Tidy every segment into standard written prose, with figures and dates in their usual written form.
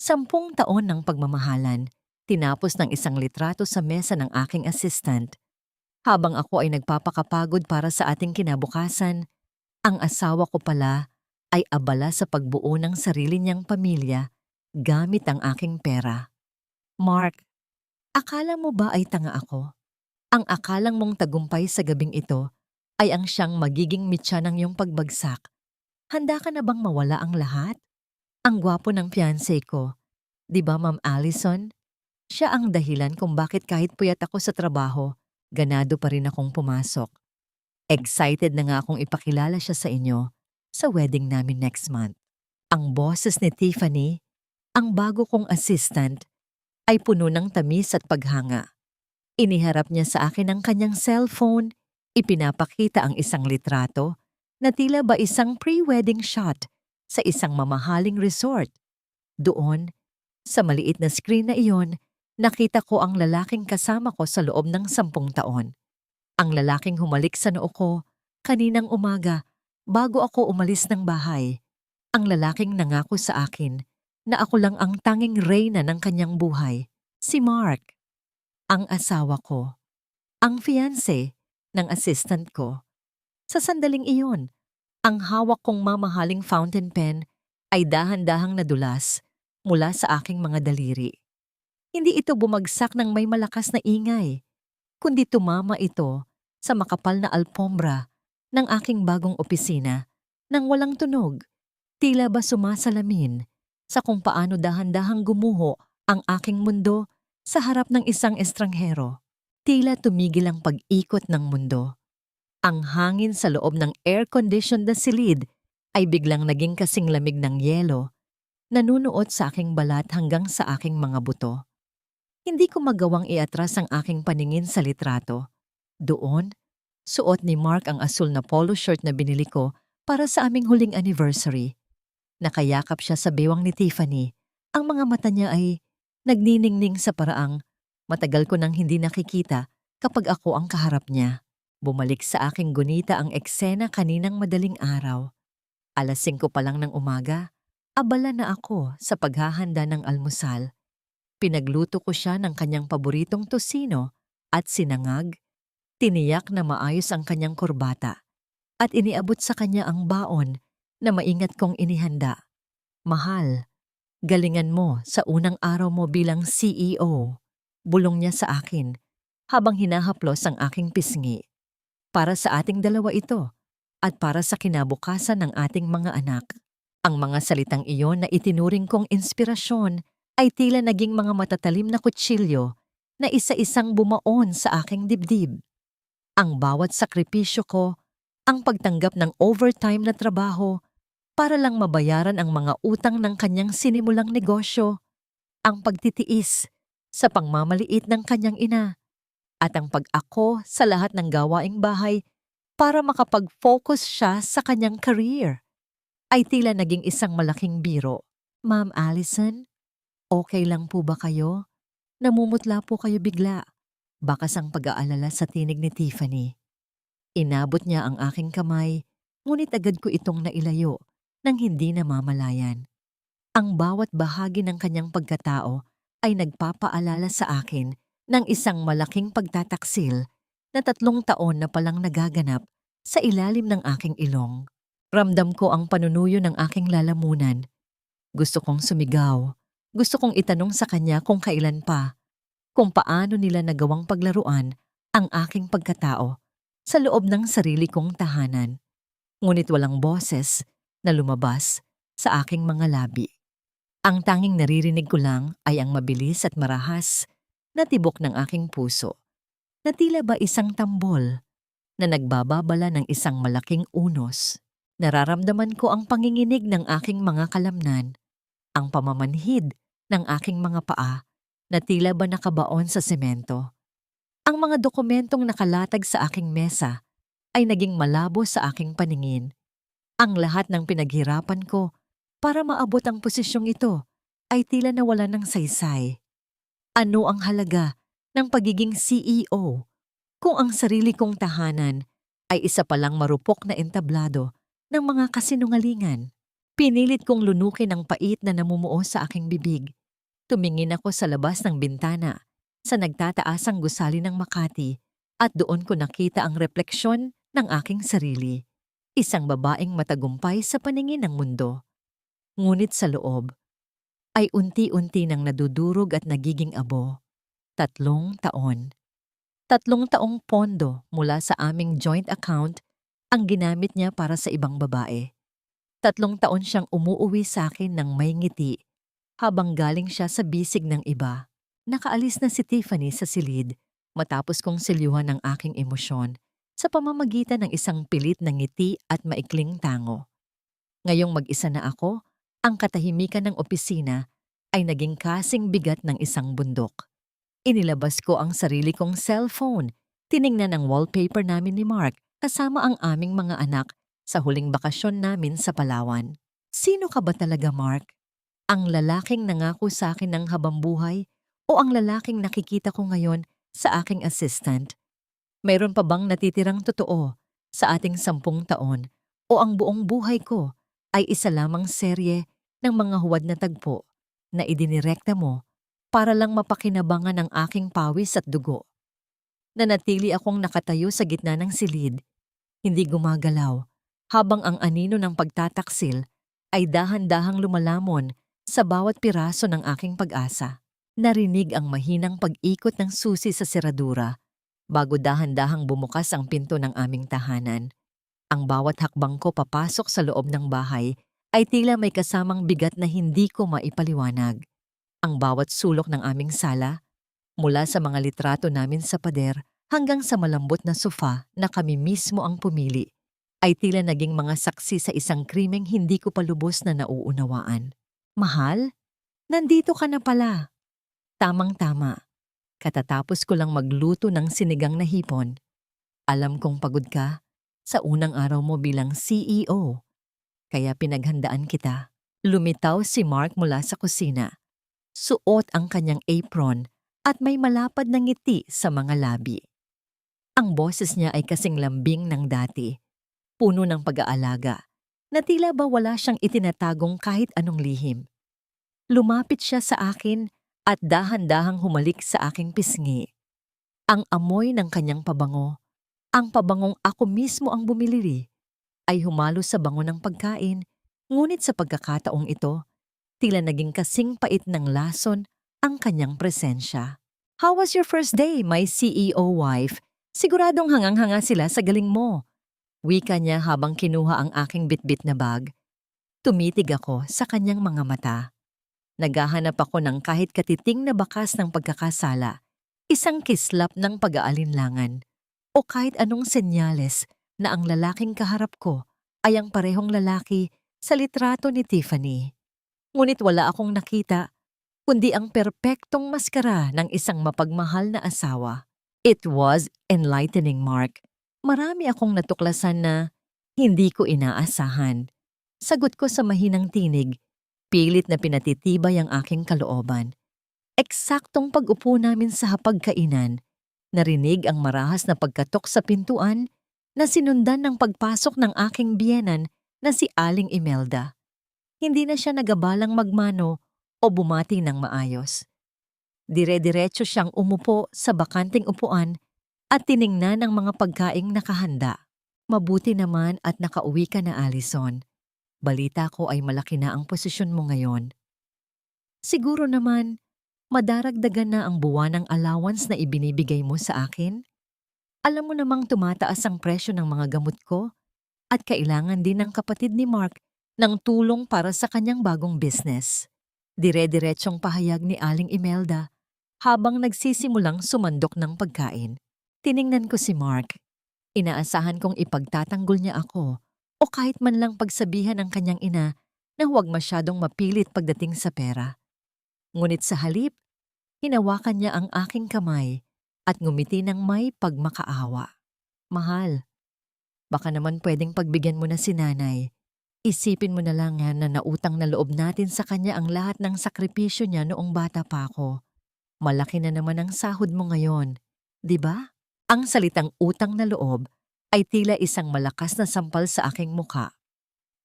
10 taon ng pagmamahalan, tinapos ng isang litrato sa mesa ng aking assistant. Habang ako ay nagpapakapagod para sa ating kinabukasan, ang asawa ko pala ay abala sa pagbuo ng sarili niyang pamilya gamit ang aking pera. Mark, akala mo ba ay tanga ako? Ang akalang mong tagumpay sa gabing ito ay ang siyang magiging mitya ng iyong pagbagsak. Handa ka na bang mawala ang lahat? Ang gwapo ng fiancé ko, di ba Ma'am Allison? Siya ang dahilan kung bakit kahit puyat ako sa trabaho, ganado pa rin akong pumasok. Excited na nga akong ipakilala siya sa inyo sa wedding namin next month. Ang boses ni Tiffany, ang bago kong assistant, ay puno ng tamis at paghanga. Iniharap niya sa akin ang kanyang cellphone, ipinapakita ang isang litrato na tila ba isang pre-wedding shot sa isang mamahaling resort. Doon, sa maliit na screen na iyon, nakita ko ang lalaking kasama ko sa loob ng 10 taon. Ang lalaking humalik sa noo ko kaninang umaga bago ako umalis ng bahay. Ang lalaking nangako sa akin na ako lang ang tanging reyna ng kanyang buhay, si Mark. Ang asawa ko, ang fiancé ng assistant ko. Sa sandaling iyon, ang hawak kong mamahaling fountain pen ay dahan-dahang nadulas mula sa aking mga daliri. Hindi ito bumagsak ng may malakas na ingay, kundi tumama ito sa makapal na alpombra ng aking bagong opisina nang walang tunog, tila ba sumasalamin sa kung paano dahan-dahang gumuho ang aking mundo sa harap ng isang estranghero. Tila tumigil ang pag-ikot ng mundo. Ang hangin sa loob ng air-conditioned na silid ay biglang naging kasing lamig ng yelo, nanunuot sa aking balat hanggang sa aking mga buto. Hindi ko magawang iatras ang aking paningin sa litrato. Doon, suot ni Mark ang asul na polo shirt na binili ko para sa aming huling anniversary. Nakayakap siya sa bewang ni Tiffany. Ang mga mata niya ay nagniningning sa paraang matagal ko nang hindi nakikita kapag ako ang kaharap niya. Bumalik sa aking gunita ang eksena kaninang madaling araw. 5:00 pa lang ng umaga, abala na ako sa paghahanda ng almusal. Pinagluto ko siya ng kanyang paboritong tosino at sinangag, tiniyak na maayos ang kanyang kurbata, at iniabot sa kanya ang baon na maingat kong inihanda. Mahal, galingan mo sa unang araw mo bilang CEO, bulong niya sa akin habang hinahaplos ang aking pisngi. Para sa ating dalawa ito at para sa kinabukasan ng ating mga anak. Ang mga salitang iyon na itinuring kong inspirasyon ay tila naging mga matatalim na kutsilyo na isa-isang bumaon sa aking dibdib. Ang bawat sakripisyo ko, ang pagtanggap ng overtime na trabaho para lang mabayaran ang mga utang ng kanyang sinimulang negosyo, ang pagtitiis sa pangmamaliit ng kanyang ina, at ang pag-ako sa lahat ng gawaing bahay para makapag-focus siya sa kanyang career, ay tila naging isang malaking biro. Ma'am Allison, okay lang po ba kayo? Namumutla po kayo bigla. Bakas ang pag-aalala sa tinig ni Tiffany. Inabot niya ang aking kamay, ngunit agad ko itong nailayo nang hindi namamalayan. Ang bawat bahagi ng kanyang pagkatao ay nagpapaalala sa akin ng isang malaking pagtataksil na 3 taon na palang nagaganap sa ilalim ng aking ilong. Ramdam ko ang panunuyo ng aking lalamunan. Gusto kong sumigaw. Gusto kong itanong sa kanya kung kailan pa, kung paano nila nagawang paglaruan ang aking pagkatao sa loob ng sarili kong tahanan. Ngunit walang boses na lumabas sa aking mga labi. Ang tanging naririnig ko lang ay ang mabilis at marahas na tibok ng aking puso, na tila ba isang tambol na nagbababala ng isang malaking unos. Nararamdaman ko ang panginginig ng aking mga kalamnan, ang pamamanhid ng aking mga paa na tila ba nakabaon sa semento. Ang mga dokumentong nakalatag sa aking mesa ay naging malabo sa aking paningin. Ang lahat ng pinaghirapan ko para maabot ang posisyong ito ay tila nawala ng saysay. Ano ang halaga ng pagiging CEO kung ang sarili kong tahanan ay isa palang marupok na entablado ng mga kasinungalingan? Pinilit kong lunukin ang pait na namumuo sa aking bibig. Tumingin ako sa labas ng bintana, sa nagtataasang gusali ng Makati, at doon ko nakita ang refleksyon ng aking sarili. Isang babaeng matagumpay sa paningin ng mundo. Ngunit sa loob, ay unti-unti nang nadudurog at nagiging abo. 3 taon. 3 taong pondo mula sa aming joint account ang ginamit niya para sa ibang babae. 3 taon siyang umuuwi sa akin ng may ngiti habang galing siya sa bisig ng iba. Nakaalis na si Tiffany sa silid matapos kong silyuhan ang aking emosyon sa pamamagitan ng isang pilit na ngiti at maikling tango. Ngayong mag-isa na ako, ang katahimikan ng opisina ay naging kasing bigat ng isang bundok. Inilabas ko ang sarili kong cellphone, tiningnan ang wallpaper namin ni Mark kasama ang aming mga anak sa huling bakasyon namin sa Palawan. Sino ka ba talaga, Mark? Ang lalaking nangako sa akin ng habambuhay o ang lalaking nakikita ko ngayon sa aking assistant? Mayroon pa bang natitirang totoo sa ating 10 taon o ang buong buhay ko ay isa lamang serye ng mga huwad na tagpo na idinirekta mo para lang mapakinabangan ang aking pawis at dugo? Nanatili akong nakatayo sa gitna ng silid, hindi gumagalaw, habang ang anino ng pagtataksil ay dahan-dahang lumalamon sa bawat piraso ng aking pag-asa. Narinig ang mahinang pag-ikot ng susi sa seradura bago dahan-dahang bumukas ang pinto ng aming tahanan. Ang bawat hakbang ko papasok sa loob ng bahay ay tila may kasamang bigat na hindi ko maipaliwanag. Ang bawat sulok ng aming sala, mula sa mga litrato namin sa pader hanggang sa malambot na sofa na kami mismo ang pumili, ay tila naging mga saksi sa isang krimeng hindi ko pa lubos na nauunawaan. Mahal, nandito ka na pala. Tamang-tama. Katatapos ko lang magluto ng sinigang na hipon. Alam kong pagod ka sa unang araw mo bilang CEO, kaya pinaghandaan kita. Lumitaw si Mark mula sa kusina. Suot ang kanyang apron at may malapad na ngiti sa mga labi. Ang boses niya ay kasing lambing ng dati, puno ng pag-aalaga, na tila ba wala siyang itinatagong kahit anong lihim. Lumapit siya sa akin at dahan-dahang humalik sa aking pisngi. Ang amoy ng kanyang pabango, ang pabangong ako mismo ang bumili, ay humalo sa bango ng pagkain, ngunit sa pagkakataong ito, tila naging kasing pait ng lason ang kanyang presensya. How was your first day, my CEO wife? Siguradong hangang-hanga sila sa galing mo. Wika niya habang kinuha ang aking bitbit na bag. Tumitig ako sa kanyang mga mata. Naghahanap ako ng kahit katiting na bakas ng pagkakasala, isang kislap ng pag-aalinlangan, o kahit anong senyales na ang lalaking kaharap ko ay ang parehong lalaki sa litrato ni Tiffany. Ngunit wala akong nakita, kundi ang perpektong maskara ng isang mapagmahal na asawa. It was enlightening, Mark. Marami akong natuklasan na hindi ko inaasahan. Sagot ko sa mahinang tinig, pilit na pinatitibay ang aking kalooban. Eksaktong pag-upo namin sa hapagkainan, narinig ang marahas na pagkatok sa pintuan na sinundan ng pagpasok ng aking biyenan na si Aling Imelda. Hindi na siya nagabalang magmano o bumati ng maayos. Dire-diretso siyang umupo sa bakanting upuan at tiningnan ang mga pagkaing nakahanda. Mabuti naman at nakauwi ka na, Allison. Balita ko ay malaki na ang posisyon mo ngayon. Siguro naman, madaragdagan na ang buwanang allowance na ibinibigay mo sa akin? Alam mo namang tumataas ang presyo ng mga gamot ko at kailangan din ng kapatid ni Mark ng tulong para sa kanyang bagong business. Dire-diretsong pahayag ni Aling Imelda habang nagsisimulang sumandok ng pagkain. Tiningnan ko si Mark. Inaasahan kong ipagtatanggol niya ako o kahit man lang pagsabihan ng kanyang ina na huwag masyadong mapilit pagdating sa pera. Ngunit sa halip, hinawakan niya ang aking kamay at ngumiti ng may pagmakaawa. Mahal, baka naman pwedeng pagbigyan mo na si nanay. Isipin mo na lang yan na nautang na loob natin sa kanya ang lahat ng sakripisyo niya noong bata pa ako. Malaki na naman ang sahod mo ngayon, di ba? Ang salitang utang na loob ay tila isang malakas na sampal sa aking muka.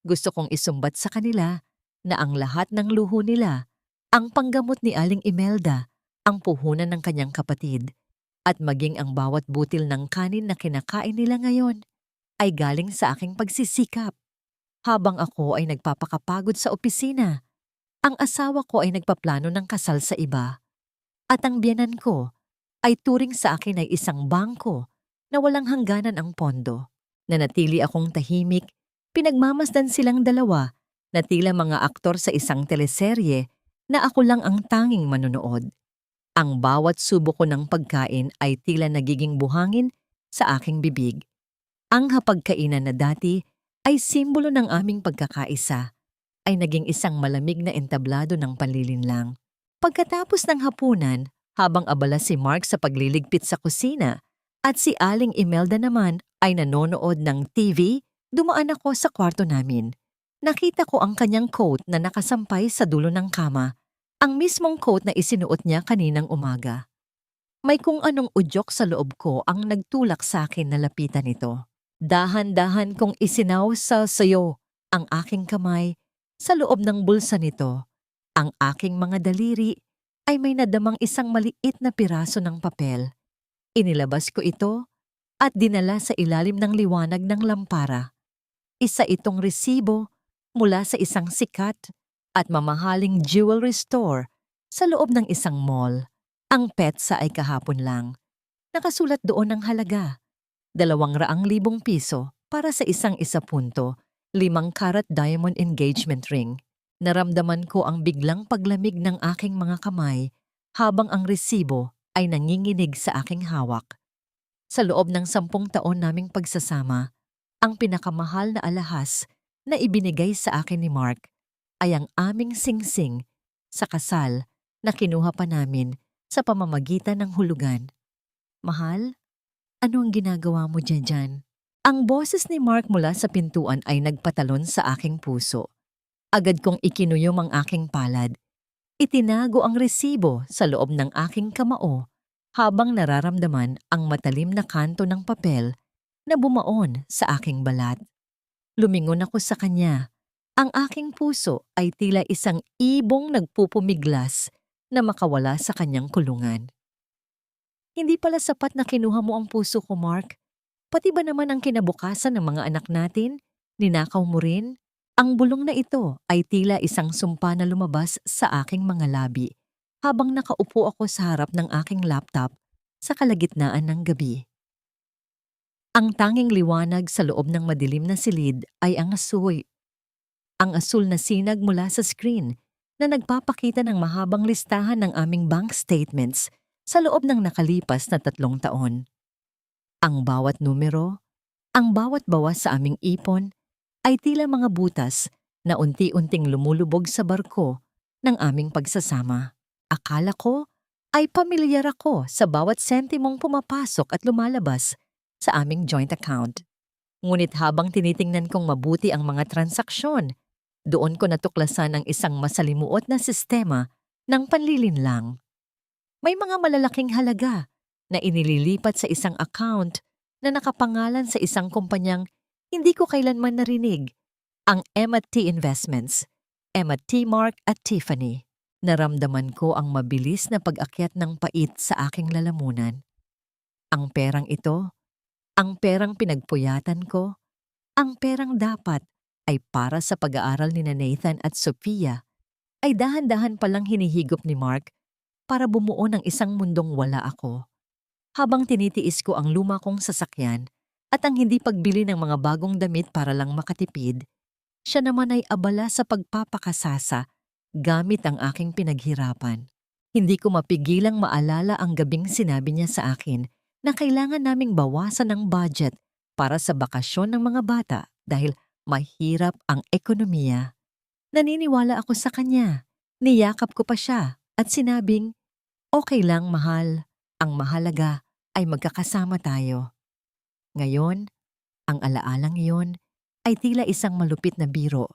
Gusto kong isumbat sa kanila na ang lahat ng luho nila, ang panggamot ni Aling Imelda, ang puhunan ng kanyang kapatid, at maging ang bawat butil ng kanin na kinakain nila ngayon ay galing sa aking pagsisikap. Habang ako ay nagpapakapagod sa opisina, ang asawa ko ay nagpaplano ng kasal sa iba, at ang biyenan ko ay turing sa akin ay isang bangko na walang hangganan ang pondo. Nanatili akong tahimik, pinagmamasdan silang dalawa na tila mga aktor sa isang teleserye na ako lang ang tanging manonood. Ang bawat subo ko ng pagkain ay tila nagiging buhangin sa aking bibig. Ang hapagkainan na dati ay simbolo ng aming pagkakaisa ay naging isang malamig na entablado ng panlilinlang. Pagkatapos ng hapunan, habang abala si Mark sa pagliligpit sa kusina at si Aling Imelda naman ay nanonood ng TV, dumaan ako sa kwarto namin. Nakita ko ang kanyang coat na nakasampay sa dulo ng kama, ang mismong coat na isinuot niya kaninang umaga. May kung anong udyok sa loob ko ang nagtulak sa akin na lapitan ito. Dahan-dahan kong isinaw sa sayo ang aking kamay sa loob ng bulsa nito. Ang aking mga daliri ay may nadamang isang maliit na piraso ng papel. Inilabas ko ito at dinala sa ilalim ng liwanag ng lampara. Isa itong resibo mula sa isang sikat at mamahaling jewelry store sa loob ng isang mall. Ang petsa ay kahapon lang. Nakasulat doon ang halaga, 200,000 piso para sa isang 1.5 karat diamond engagement ring. Naramdaman ko ang biglang paglamig ng aking mga kamay habang ang resibo ay nanginginig sa aking hawak. Sa loob ng 10 taon naming pagsasama, ang pinakamahal na alahas na ibinigay sa akin ni Mark ay ang aming singsing sa kasal na kinuha pa namin sa pamamagitan ng hulugan. Mahal, ano ang ginagawa mo dyan? Ang boses ni Mark mula sa pintuan ay nagpatalon sa aking puso. Agad kong ikinuyom ang aking palad. Itinago ang resibo sa loob ng aking kamao habang nararamdaman ang matalim na kanto ng papel na bumaon sa aking balat. Lumingon ako sa kanya. Ang aking puso ay tila isang ibong nagpupumiglas na makawala sa kanyang kulungan. Hindi pala sapat na kinuha mo ang puso ko, Mark. Pati ba naman ang kinabukasan ng mga anak natin? Ninakaw mo rin? Ang bulong na ito ay tila isang sumpa na lumabas sa aking mga labi habang nakaupo ako sa harap ng aking laptop sa kalagitnaan ng gabi. Ang tanging liwanag sa loob ng madilim na silid ay ang asul. Ang asul na sinag mula sa screen na nagpapakita ng mahabang listahan ng aming bank statements sa loob ng nakalipas na 3 taon. Ang bawat numero, ang bawat bawas sa aming ipon, ay tila mga butas na unti-unting lumulubog sa barko ng aming pagsasama. Akala ko ay pamilyar ako sa bawat sentimong pumapasok at lumalabas sa aming joint account. Ngunit habang tinitingnan kong mabuti ang mga transaksyon, doon ko natuklasan ang isang masalimuot na sistema ng panlilinlang. May mga malalaking halaga na inililipat sa isang account na nakapangalan sa isang kumpanyang hindi ko kailanman narinig, ang M&T Investments, M&T Mark at Tiffany. Naramdaman ko ang mabilis na pag-akyat ng pait sa aking lalamunan. Ang perang ito, ang perang pinagpuyatan ko, ang perang dapat ay para sa pag-aaral ni Nathan at Sophia, ay dahan-dahan palang hinihigop ni Mark para bumuo ng isang mundong wala ako. Habang tinitiis ko ang luma kong sasakyan, at ang hindi pagbili ng mga bagong damit para lang makatipid, siya naman ay abala sa pagpapakasasa gamit ang aking pinaghirapan. Hindi ko mapigilang maalala ang gabing sinabi niya sa akin na kailangan naming bawasan ang budget para sa bakasyon ng mga bata dahil mahirap ang ekonomiya. Naniniwala ako sa kanya. Niyakap ko pa siya at sinabing, "Okay lang, mahal. Ang mahalaga ay magkakasama tayo." Ngayon, ang alaalang iyon ay tila isang malupit na biro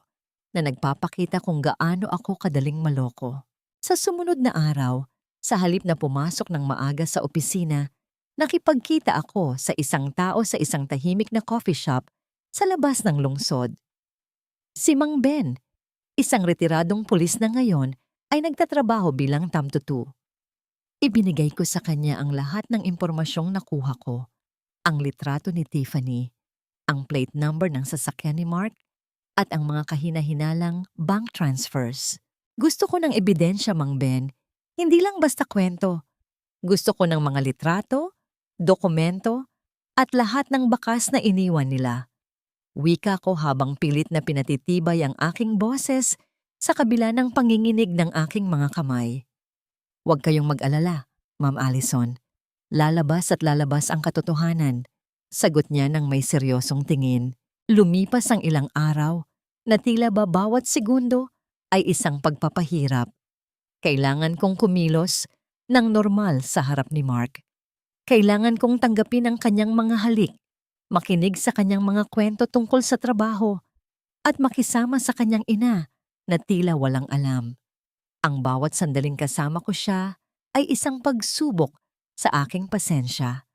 na nagpapakita kung gaano ako kadaling maloko. Sa sumunod na araw, sa halip na pumasok ng maaga sa opisina, nakipagkita ako sa isang tao sa isang tahimik na coffee shop sa labas ng lungsod. Si Mang Ben, isang retiradong pulis na ngayon, ay nagtatrabaho bilang tamtutu. Ibinigay ko sa kanya ang lahat ng impormasyong nakuha ko. Ang litrato ni Tiffany, ang plate number ng sasakyan ni Mark, at ang mga kahina-hinalang bank transfers. Gusto ko ng ebidensya, Mang Ben. Hindi lang basta kwento. Gusto ko ng mga litrato, dokumento, at lahat ng bakas na iniwan nila. Wika ko habang pilit na pinatitibay ang aking boses sa kabila ng panginginig ng aking mga kamay. Huwag kayong mag-alala, Ma'am Allison. Lalabas at lalabas ang katotohanan. Sagot niya ng may seryosong tingin. Lumipas ang ilang araw na tila ba bawat segundo ay isang pagpapahirap. Kailangan kong kumilos ng normal sa harap ni Mark. Kailangan kong tanggapin ang kanyang mga halik, makinig sa kanyang mga kwento tungkol sa trabaho, at makisama sa kanyang ina na tila walang alam. Ang bawat sandaling kasama ko siya ay isang pagsubok sa aking pasensya.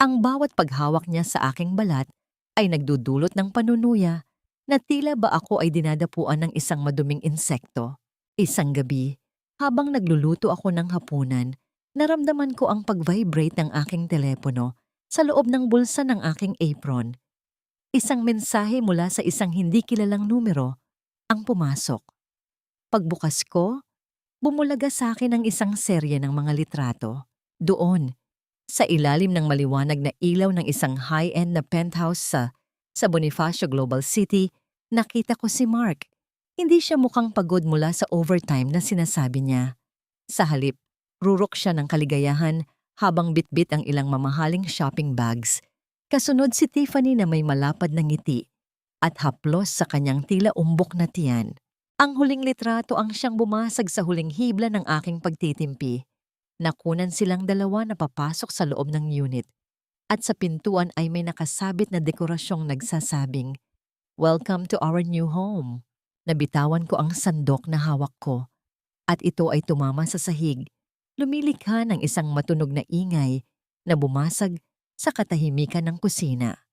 Ang bawat paghawak niya sa aking balat ay nagdudulot ng panunuya na tila ba ako ay dinadapuan ng isang maduming insekto. Isang gabi, habang nagluluto ako ng hapunan, naramdaman ko ang pag-vibrate ng aking telepono sa loob ng bulsa ng aking apron. Isang mensahe mula sa isang hindi kilalang numero ang pumasok. Pagbukas ko, bumulaga sa akin ang isang serye ng mga litrato. Doon, sa ilalim ng maliwanag na ilaw ng isang high-end na penthouse sa Bonifacio Global City, nakita ko si Mark. Hindi siya mukhang pagod mula sa overtime na sinasabi niya. Sa halip, rurok siya ng kaligayahan habang bitbit ang ilang mamahaling shopping bags. Kasunod si Tiffany na may malapad na ngiti at haplos sa kanyang tila umbok na tiyan. Ang huling litrato ang siyang bumasag sa huling hibla ng aking pagtitimpi. Nakunan silang dalawa na papasok sa loob ng unit at sa pintuan ay may nakasabit na dekorasyong nagsasabing, "Welcome to our new home." Nabitawan ko ang sandok na hawak ko at ito ay tumama sa sahig. Lumilikha ng isang matunog na ingay na bumasag sa katahimikan ng kusina.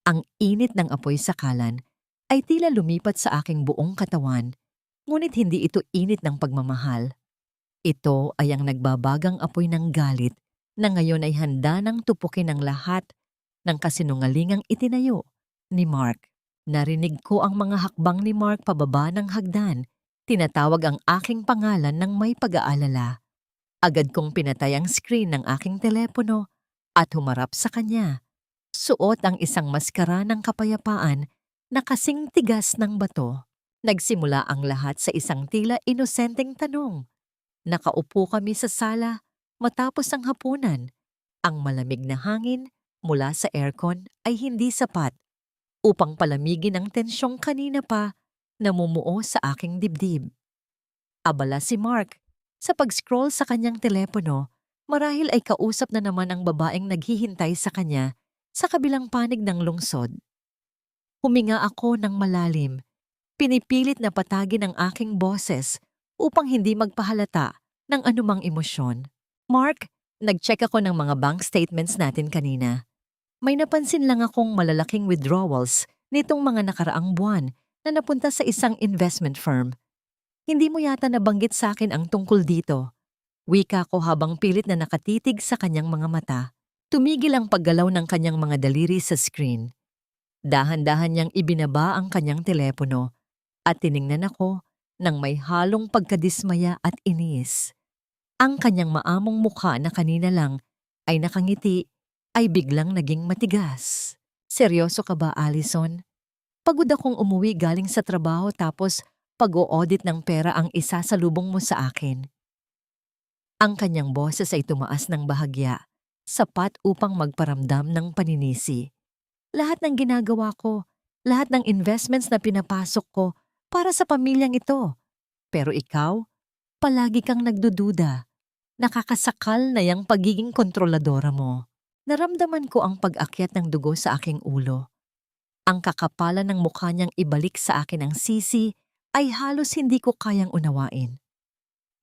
Ang init ng apoy sa kalan ay tila lumipat sa aking buong katawan, ngunit hindi ito init ng pagmamahal. Ito ay ang nagbabagang apoy ng galit na ngayon ay handa ng tupukin ang lahat ng kasinungalingang itinayo ni Mark. Narinig ko ang mga hakbang ni Mark pababa ng hagdan. Tinatawag ang aking pangalan ng may pag-aalala. Agad kong pinatay ang screen ng aking telepono at humarap sa kanya. Suot ang isang maskara ng kapayapaan na kasing tigas ng bato. Nagsimula ang lahat sa isang tila inosenteng tanong. Nakaupo kami sa sala matapos ang hapunan. Ang malamig na hangin mula sa aircon ay hindi sapat upang palamigin ang tensyong kanina pa namumuo sa aking dibdib. Abala si Mark. Sa pag-scroll sa kanyang telepono, marahil ay kausap na naman ang babaeng naghihintay sa kanya sa kabilang panig ng lungsod. Huminga ako ng malalim. Pinipilit na patagin ang aking boses upang hindi magpahalata ng anumang emosyon. "Mark, nag-check ako ng mga bank statements natin kanina. May napansin lang akong malalaking withdrawals nitong mga nakaraang buwan na napunta sa isang investment firm. Hindi mo yata nabanggit sa akin ang tungkol dito." Wika ko habang pilit na nakatitig sa kanyang mga mata. Tumigil ang paggalaw ng kanyang mga daliri sa screen. Dahan-dahan niyang ibinaba ang kanyang telepono at tiningnan ako ng may halong pagkadismaya at inis. Ang kanyang maamong mukha na kanina lang ay nakangiti ay biglang naging matigas. "Seryoso ka ba, Allison? Pagod akong umuwi galing sa trabaho tapos pag-o-audit ng pera ang isasalubong mo sa akin." Ang kanyang boses ay tumaas ng bahagya, sapat upang magparamdam ng paninisi. "Lahat ng ginagawa ko, lahat ng investments na pinapasok ko para sa pamilyang ito. Pero ikaw, palagi kang nagdududa. Nakakasakal na yang pagiging kontroladora mo." Naramdaman ko ang pag-akyat ng dugo sa aking ulo. Ang kakapalan ng mukha niyang ibalik sa akin ang sisi ay halos hindi ko kayang unawain.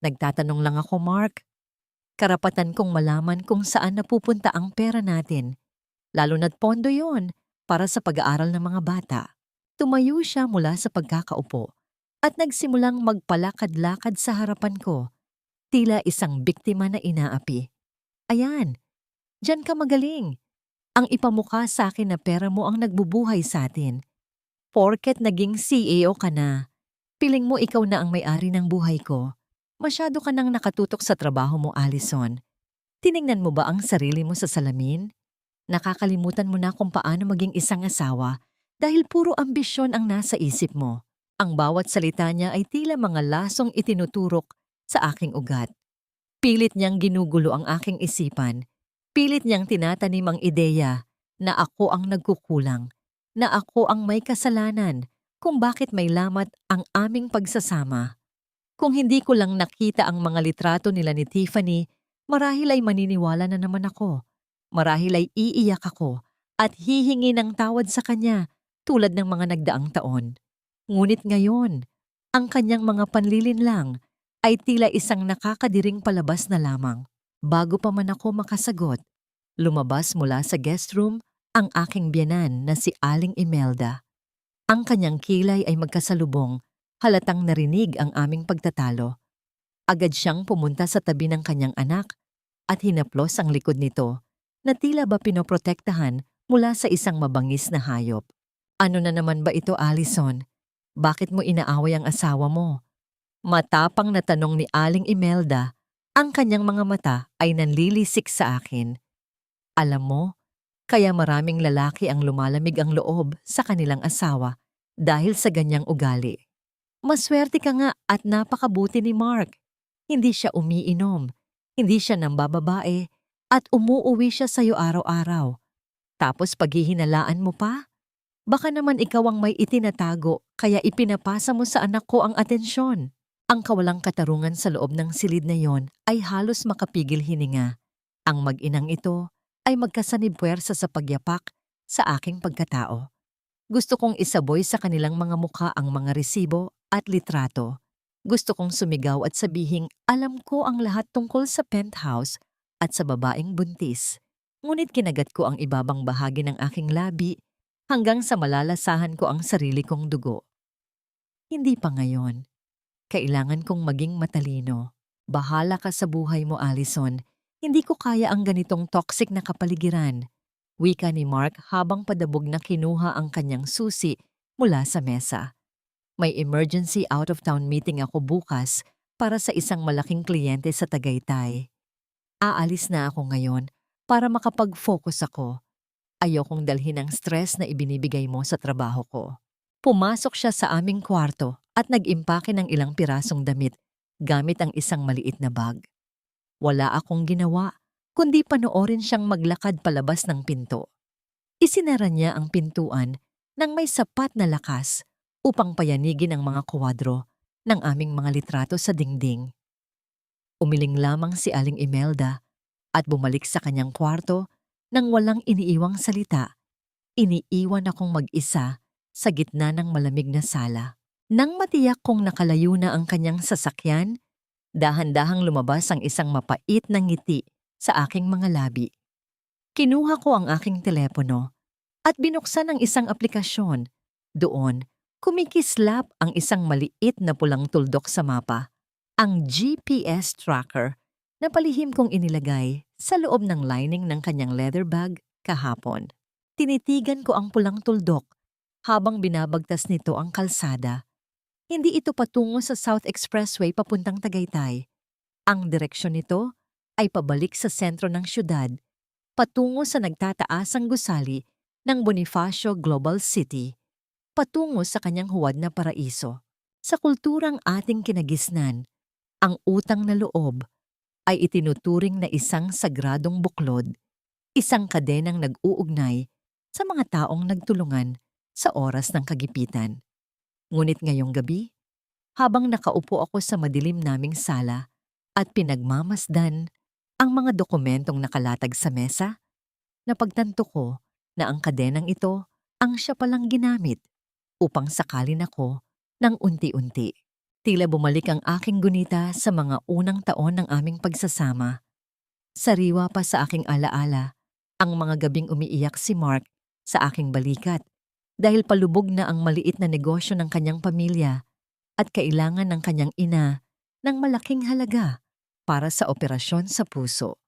"Nagtatanong lang ako, Mark. Karapatan kong malaman kung saan napupunta ang pera natin. Lalo na't pondo yon para sa pag-aaral ng mga bata." Tumayo siya mula sa pagkakaupo at nagsimulang magpalakad-lakad sa harapan ko, tila isang biktima na inaapi. Ayan, diyan ka magaling. Ang ipamukha sa akin na pera mo ang nagbubuhay sa atin. Porket naging CEO ka na, piling mo ikaw na ang may-ari ng buhay ko. Masyado ka nang nakatutok sa trabaho mo, Allison. Tiningnan mo ba ang sarili mo sa salamin? Nakakalimutan mo na kung paano maging isang asawa dahil puro ambisyon ang nasa isip mo. Ang bawat salita niya ay tila mga lasong itinuturok sa aking ugat. Pilit niyang ginugulo ang aking isipan. Pilit niyang tinatanim ang ideya na ako ang nagkukulang, na ako ang may kasalanan kung bakit may lamat ang aming pagsasama. Kung hindi ko lang nakita ang mga litrato nila ni Tiffany, marahil ay maniniwala na naman ako. Marahil ay iiyak ako at hihingi ng tawad sa kanya tulad ng mga nagdaang taon. Ngunit ngayon, ang kanyang mga panlilinlang ay tila isang nakakadiring palabas na lamang. Bago pa man ako makasagot, lumabas mula sa guest room ang aking biyenan na si Aling Imelda. Ang kanyang kilay ay magkasalubong, halatang narinig ang aming pagtatalo. Agad siyang pumunta sa tabi ng kanyang anak at hinaplos ang likod nito na tila ba pinoprotektahan mula sa isang mabangis na hayop. Ano na naman ba ito, Allison? Bakit mo inaaway ang asawa mo? Matapang na tanong ni Aling Imelda, ang kanyang mga mata ay nanlilisik sa akin. Alam mo, kaya maraming lalaki ang lumalamig ang loob sa kanilang asawa dahil sa ganyang ugali. Maswerte ka nga at napakabuti ni Mark. Hindi siya umiinom, hindi siya nambababae, at umuuwi siya sa'yo araw-araw. Tapos paghihinalaan mo pa? Baka naman ikaw ang may itinatago kaya ipinapasa mo sa anak ko ang atensyon. Ang kawalang katarungan sa loob ng silid na yon ay halos makapigil hininga. Ang mag-inang ito ay magkasanib puwersa sa pagyapak sa aking pagkatao. Gusto kong isaboy sa kanilang mga mukha ang mga resibo at litrato. Gusto kong sumigaw at sabihing alam ko ang lahat tungkol sa penthouse at sa babaeng buntis. Ngunit kinagat ko ang ibabang bahagi ng aking labi hanggang sa malalasahan ko ang sarili kong dugo. Hindi pa ngayon. Kailangan kong maging matalino. Bahala ka sa buhay mo, Allison. Hindi ko kaya ang ganitong toxic na kapaligiran. Wika ni Mark habang padabog na kinuha ang kanyang susi mula sa mesa. May emergency out-of-town meeting ako bukas para sa isang malaking kliyente sa Tagaytay. Aalis na ako ngayon para makapag-focus ako. Ayokong dalhin ang stress na ibinibigay mo sa trabaho ko. Pumasok siya sa aming kwarto at nag-impake ng ilang pirasong damit gamit ang isang maliit na bag. Wala akong ginawa, kundi panoorin siyang maglakad palabas ng pinto. Isinara niya ang pintuan nang may sapat na lakas upang payanigin ang mga kuwadro ng aming mga litrato sa dingding. Umiling lamang si Aling Imelda at bumalik sa kanyang kwarto nang walang iniiwang salita. Iniiwan akong mag-isa sa gitna ng malamig na sala. Nang matiyak kong nakalayo na ang kanyang sasakyan, dahan-dahang lumabas ang isang mapait na ngiti sa aking mga labi. Kinuha ko ang aking telepono at binuksan ang isang aplikasyon. Doon, kumikislap ang isang maliit na pulang tuldok sa mapa, ang GPS tracker na palihim kong inilagay sa loob ng lining ng kanyang leather bag kahapon. Tinitigan ko ang pulang tuldok habang binabagtas nito ang kalsada. Hindi ito patungo sa South Expressway papuntang Tagaytay. Ang direksyon nito ay pabalik sa sentro ng syudad, patungo sa nagtataasang gusali ng Bonifacio Global City, patungo sa kanyang huwad na paraiso. Sa kulturang ating kinagisnan, ang utang na loob ay itinuturing na isang sagradong buklod, isang kadenang nag-uugnay sa mga taong nagtulungan sa oras ng kagipitan. Ngunit ngayong gabi, habang nakaupo ako sa madilim naming sala at pinagmamasdan ang mga dokumentong nakalatag sa mesa, napagtanto ko na ang kadenang ito ang siya palang ginamit upang sakalin ako ng unti-unti. Tila bumalik ang aking gunita sa mga unang taon ng aming pagsasama. Sariwa pa sa aking alaala ang mga gabing umiiyak si Mark sa aking balikat dahil palubog na ang maliit na negosyo ng kanyang pamilya at kailangan ng kanyang ina ng malaking halaga para sa operasyon sa puso.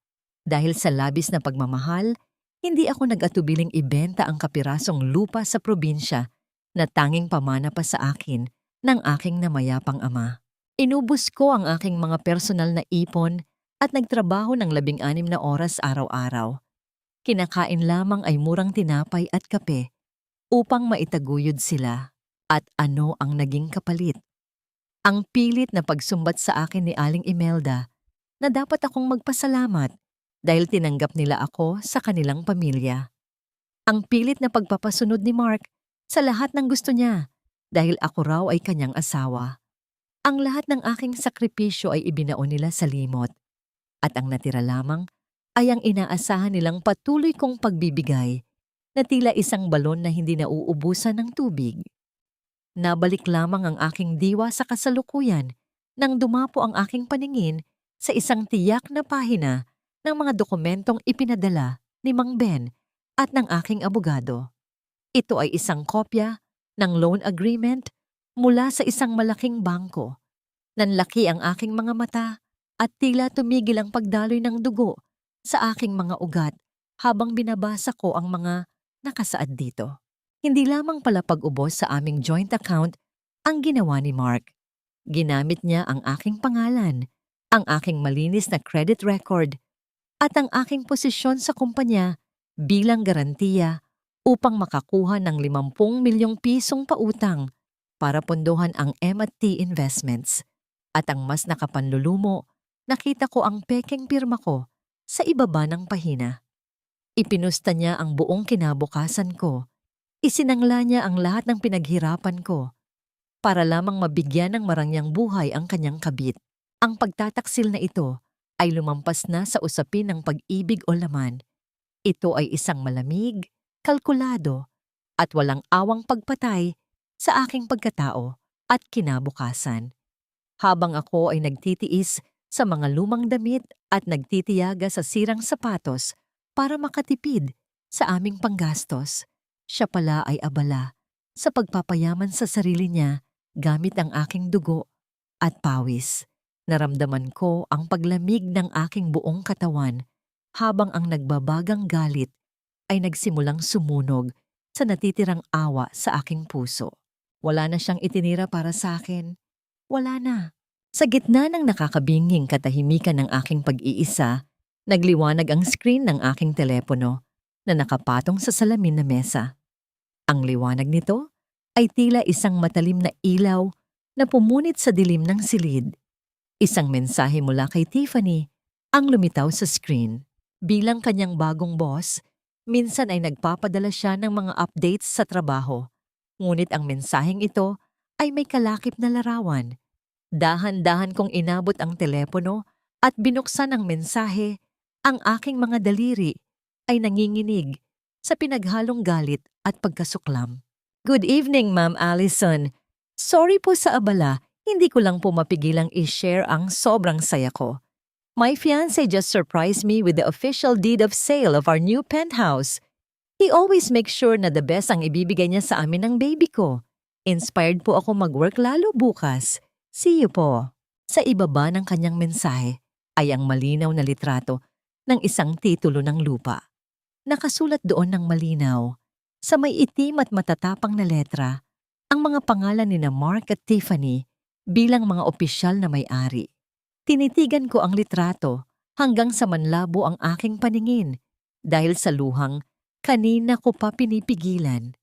Dahil sa labis na pagmamahal, hindi ako nag-atubiling ibenta ang kapirasong lupa sa probinsya na tanging pamana pa sa akin ng aking namayapang ama. Inubos ko ang aking mga personal na ipon at nagtrabaho ng 16 na oras araw-araw. Kinakain lamang ay murang tinapay at kape upang maitaguyod sila. At ano ang naging kapalit? Ang pilit na pagsumbat sa akin ni Aling Imelda na dapat akong magpasalamat dahil tinanggap nila ako sa kanilang pamilya. Ang pilit na pagpapasunod ni Mark sa lahat ng gusto niya dahil ako raw ay kanyang asawa. Ang lahat ng aking sakripisyo ay ibinaon nila sa limot at ang natira lamang ay ang inaasahan nilang patuloy kong pagbibigay na tila isang balon na hindi nauubusan ng tubig. Nabalik lamang ang aking diwa sa kasalukuyan nang dumapo ang aking paningin sa isang tiyak na pahina ng mga dokumentong ipinadala ni Mang Ben at ng aking abogado. Ito ay isang kopya ng loan agreement mula sa isang malaking bangko. Nanlaki ang aking mga mata at tila tumigil ang pagdaloy ng dugo sa aking mga ugat habang binabasa ko ang mga nakasaad dito. Hindi lamang pala pag-ubos sa aming joint account ang ginawa ni Mark. Ginamit niya ang aking pangalan, ang aking malinis na credit record, at ang aking posisyon sa kumpanya bilang garantiya upang makakuha ng 50 milyong pisong pautang para pondohan ang M&T Investments. At ang mas nakapanlulumo, nakita ko ang pekeng pirma ko sa ibaba ng pahina. Ipinusta niya ang buong kinabukasan ko. Isinangla niya ang lahat ng pinaghirapan ko para lamang mabigyan ng marangyang buhay ang kanyang kabit. Ang pagtataksil na ito ay lumampas na sa usapin ng pag-ibig o laman. Ito ay isang malamig, kalkulado, at walang awang pagpatay sa aking pagkatao at kinabukasan. Habang ako ay nagtitiis sa mga lumang damit at nagtitiyaga sa sirang sapatos para makatipid sa aming panggastos, siya pala ay abala sa pagpapayaman sa sarili niya gamit ang aking dugo at pawis. Naramdaman ko ang paglamig ng aking buong katawan habang ang nagbabagang galit ay nagsimulang sumunog sa natitirang awa sa aking puso. Wala na siyang itinira para sa akin. Wala na. Sa gitna ng nakakabinging katahimikan ng aking pag-iisa, nagliwanag ang screen ng aking telepono na nakapatong sa salamin na mesa. Ang liwanag nito ay tila isang matalim na ilaw na pumunit sa dilim ng silid. Isang mensahe mula kay Tiffany ang lumitaw sa screen. Bilang kanyang bagong boss, minsan ay nagpapadala siya ng mga updates sa trabaho. Ngunit ang mensaheng ito ay may kalakip na larawan. Dahan-dahan kong inabot ang telepono at binuksan ang mensahe. Ang aking mga daliri ay nanginginig sa pinaghalong galit at pagkasuklam. Good evening, Ma'am Allison. Sorry po sa abala, hindi ko lang po mapigilang i-share ang sobrang saya ko. My fiancé just surprised me with the official deed of sale of our new penthouse. He always makes sure na the best ang ibibigay niya sa amin ng baby ko. Inspired po ako mag-work lalo bukas. See you po. Sa ibaba ng kanyang mensahe ay ang malinaw na litrato ng isang titulo ng lupa. Nakasulat doon ng malinaw, sa may itim at matatapang na letra, ang mga pangalan ni Mark at Tiffany bilang mga opisyal na may-ari. Tinitigan ko ang litrato hanggang sa manlabo ang aking paningin dahil sa luhang kanina ko pa pinipigilan.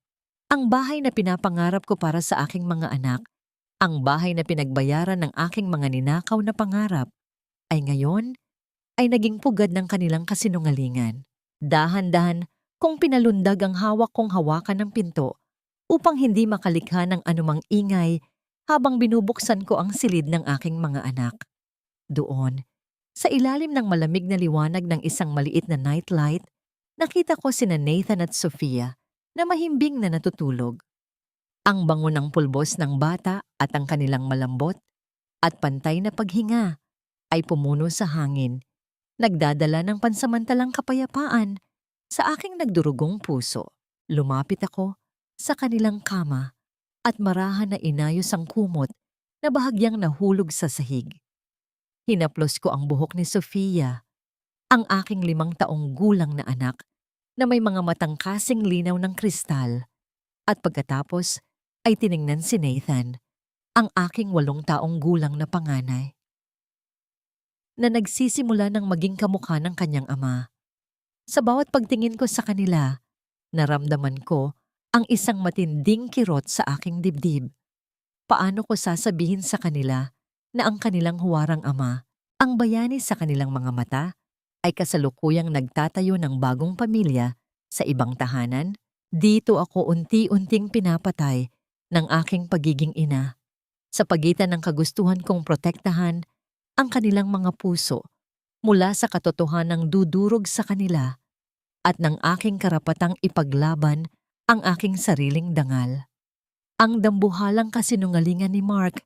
Ang bahay na pinapangarap ko para sa aking mga anak, ang bahay na pinagbayaran ng aking mga ninakaw na pangarap, ay ngayon ay naging pugad ng kanilang kasinungalingan. Dahan-dahan kung pinalundag ang hawak kong hawakan ng pinto upang hindi makalikha ng anumang ingay habang binubuksan ko ang silid ng aking mga anak. Doon, sa ilalim ng malamig na liwanag ng isang maliit na nightlight, nakita ko sina Nathan at Sofia na mahimbing na natutulog. Ang bango ng pulbos ng bata at ang kanilang malambot at pantay na paghinga ay pumuno sa hangin, nagdadala ng pansamantalang kapayapaan sa aking nagdurugong puso. Lumapit ako sa kanilang kama at marahan na inayos ang kumot na bahagyang nahulog sa sahig. Hinaplos ko ang buhok ni Sofia, ang aking 5 taong gulang na anak na may mga matang kasing linaw ng kristal, at pagkatapos ay tiningnan si Nathan, ang aking 8 taong gulang na panganay, na nagsisimula ng maging kamukha ng kanyang ama. Sa bawat pagtingin ko sa kanila, naramdaman ko ang isang matinding kirot sa aking dibdib. Paano ko sasabihin sa kanila na ang kanilang huwarang ama, ang bayani sa kanilang mga mata, ay kasalukuyang nagtatayo ng bagong pamilya sa ibang tahanan? Dito ako unti-unting pinapatay ng aking pagiging ina, sa pagitan ng kagustuhan kong protektahan ang kanilang mga puso mula sa katotohanang dudurog sa kanila at ng aking karapatang ipaglaban ang aking sariling dangal. Ang dambuhalang kasinungalingan ni Mark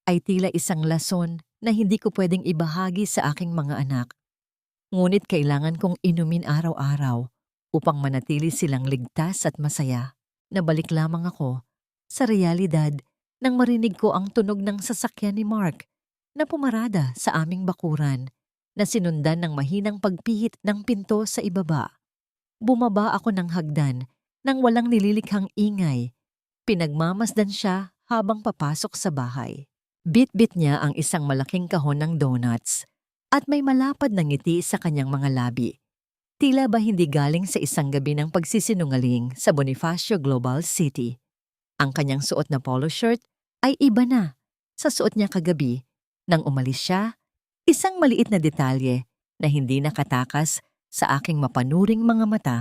ay tila isang lason na hindi ko pwedeng ibahagi sa aking mga anak. Ngunit kailangan kong inumin araw-araw upang manatili silang ligtas at masaya. Nabalik lamang ako sa realidad nang marinig ko ang tunog ng sasakyan ni Mark na pumarada sa aming bakuran, na sinundan ng mahinang pagpihit ng pinto sa ibaba. Bumaba ako ng hagdan nang walang nililikhang ingay. Pinagmamasdan siya habang papasok sa bahay. Bit-bit niya ang isang malaking kahon ng donuts at may malapad na ngiti sa kanyang mga labi. Tila ba hindi galing sa isang gabi ng pagsisinungaling sa Bonifacio Global City. Ang kanyang suot na polo shirt ay iba na sa suot niya kagabi. Nang umalis siya, isang maliit na detalye na hindi nakatakas sa aking mapanuring mga mata.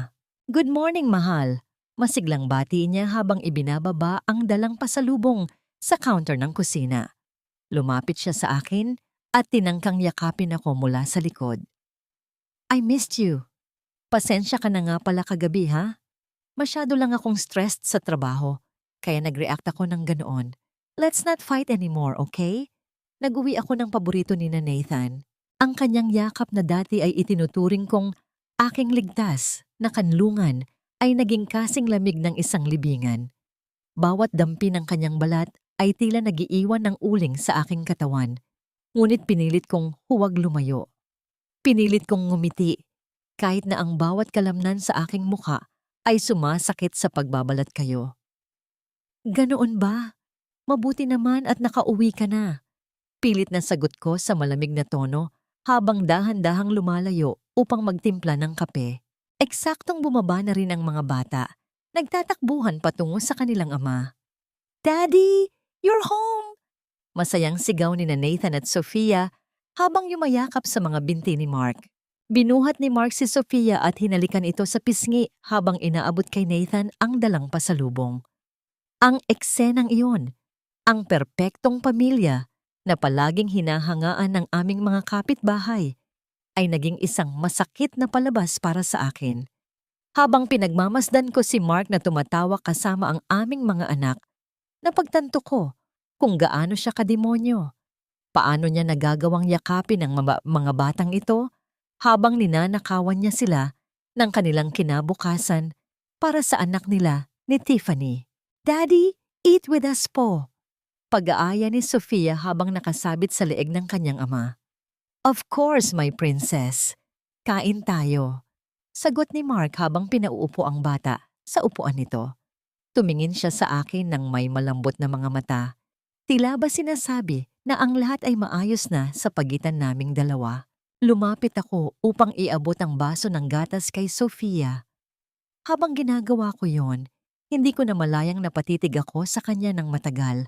"Good morning, mahal." Masiglang bati niya habang ibinababa ang dalang pasalubong sa counter ng kusina. Lumapit siya sa akin at tinangkang yakapin ako mula sa likod. "I missed you. Pasensya ka na nga pala kagabi, ha? Masyado lang akong stressed sa trabaho, kaya nag-react ako ng ganoon. Let's not fight anymore, okay?" Nag-uwi ako ng paborito ni Nathan. Ang kanyang yakap na dati ay itinuturing kong aking ligtas na kanlungan ay naging kasing lamig ng isang libingan. Bawat dampi ng kanyang balat ay tila nagiiwan ng uling sa aking katawan. Ngunit pinilit kong huwag lumayo. Pinilit kong ngumiti, kahit na ang bawat kalamnan sa aking mukha ay sumasakit sa pagbabalat kayo. "Ganoon ba? Mabuti naman at nakauwi ka na." Pilit na sagot ko sa malamig na tono habang dahan-dahang lumalayo upang magtimpla ng kape. Eksaktong bumaba na rin ang mga bata. Nagtatakbuhan patungo sa kanilang ama. "Daddy, you're home!" Masayang sigaw ni Nathan at Sofia habang yumayakap sa mga binti ni Mark. Binuhat ni Mark si Sofia at hinalikan ito sa pisngi habang inaabot kay Nathan ang dalang pasalubong. Ang eksenang iyon, ang perpektong pamilya na palaging hinahangaan ng aming mga kapitbahay, ay naging isang masakit na palabas para sa akin. Habang pinagmamasdan ko si Mark na tumatawa kasama ang aming mga anak, napagtanto ko kung gaano siya kademonyo. Paano niya nagagawang yakapin ang mga batang ito habang ninanakawan niya sila ng kanilang kinabukasan para sa anak nila ni Tiffany. "Daddy, eat with us po." Pag-aaya ni Sofia habang nakasabit sa leeg ng kanyang ama. "Of course, my princess. Kain tayo." Sagot ni Mark habang pinauupo ang bata sa upuan nito. Tumingin siya sa akin ng may malambot na mga mata. Tila ba sinasabi na ang lahat ay maayos na sa pagitan naming dalawa. Lumapit ako upang iabot ang baso ng gatas kay Sofia. Habang ginagawa ko yon, hindi ko namalayang napatitig ako sa kanya ng matagal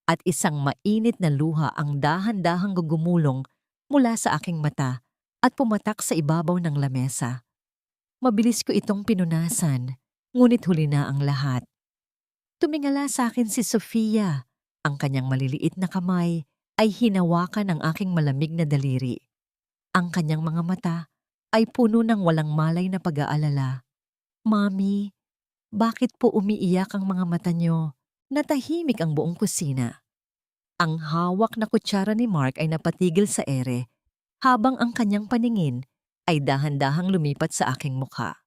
at isang mainit na luha ang dahan-dahang gugumulong mula sa aking mata at pumatak sa ibabaw ng lamesa. Mabilis ko itong pinunasan, ngunit huli na ang lahat. Tumingala sa akin si Sofia. Ang kanyang maliliit na kamay ay hinawakan ng aking malamig na daliri. Ang kanyang mga mata ay puno ng walang malay na pag-aalala. "Mami, bakit po umiiyak ang mga mata niyo?" Natahimik ang buong kusina. Ang hawak na kutsara ni Mark ay napatigil sa ere, habang ang kanyang paningin ay dahan-dahang lumipat sa aking mukha.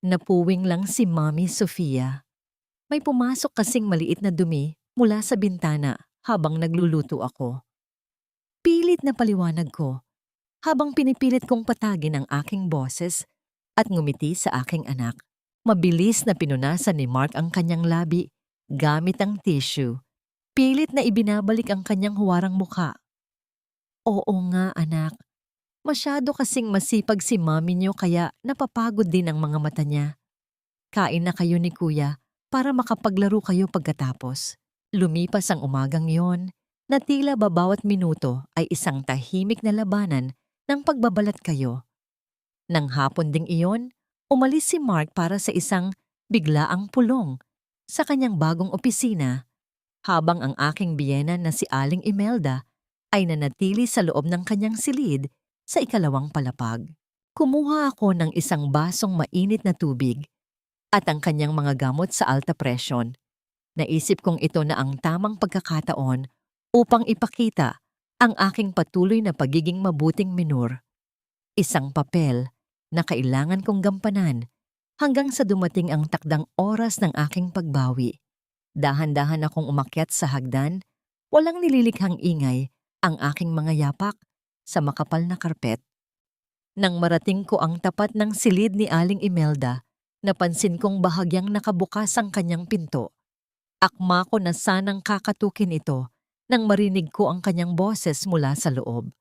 Napuwing lang si Mami Sofia. May pumasok kasing maliit na dumi mula sa bintana habang nagluluto ako. Pilit na paliwanag ko habang pinipilit kong patagin ang aking boses at ngumiti sa aking anak. Mabilis na pinunasan ni Mark ang kanyang labi gamit ang tissue. Pilit na ibinabalik ang kanyang huwarang mukha. Oo nga anak, masyado kasing masipag si mami niyo kaya napapagod din ang mga mata niya. Kain na kayo ni kuya para makapaglaro kayo pagkatapos. Lumipas ang umagang yon na tila babawat minuto ay isang tahimik na labanan ng pagbabalat kayo. Nang hapon ding iyon, umalis si Mark para sa isang biglaang pulong sa kanyang bagong opisina habang ang aking biyena na si Aling Imelda ay nanatili sa loob ng kanyang silid sa ikalawang palapag. Kumuha ako ng isang basong mainit na tubig at ang kanyang mga gamot sa alta presyon. Naisip kong ito na ang tamang pagkakataon upang ipakita ang aking patuloy na pagiging mabuting minor. Isang papel na kailangan kong gampanan hanggang sa dumating ang takdang oras ng aking pagbawi. Dahan-dahan akong umakyat sa hagdan, walang nililikhang ingay ang aking mga yapak sa makapal na karpet. Nang marating ko ang tapat ng silid ni Aling Imelda, napansin kong bahagyang nakabukas ang kanyang pinto. Akma ko na sanang kakatukin ito nang marinig ko ang kanyang boses mula sa loob.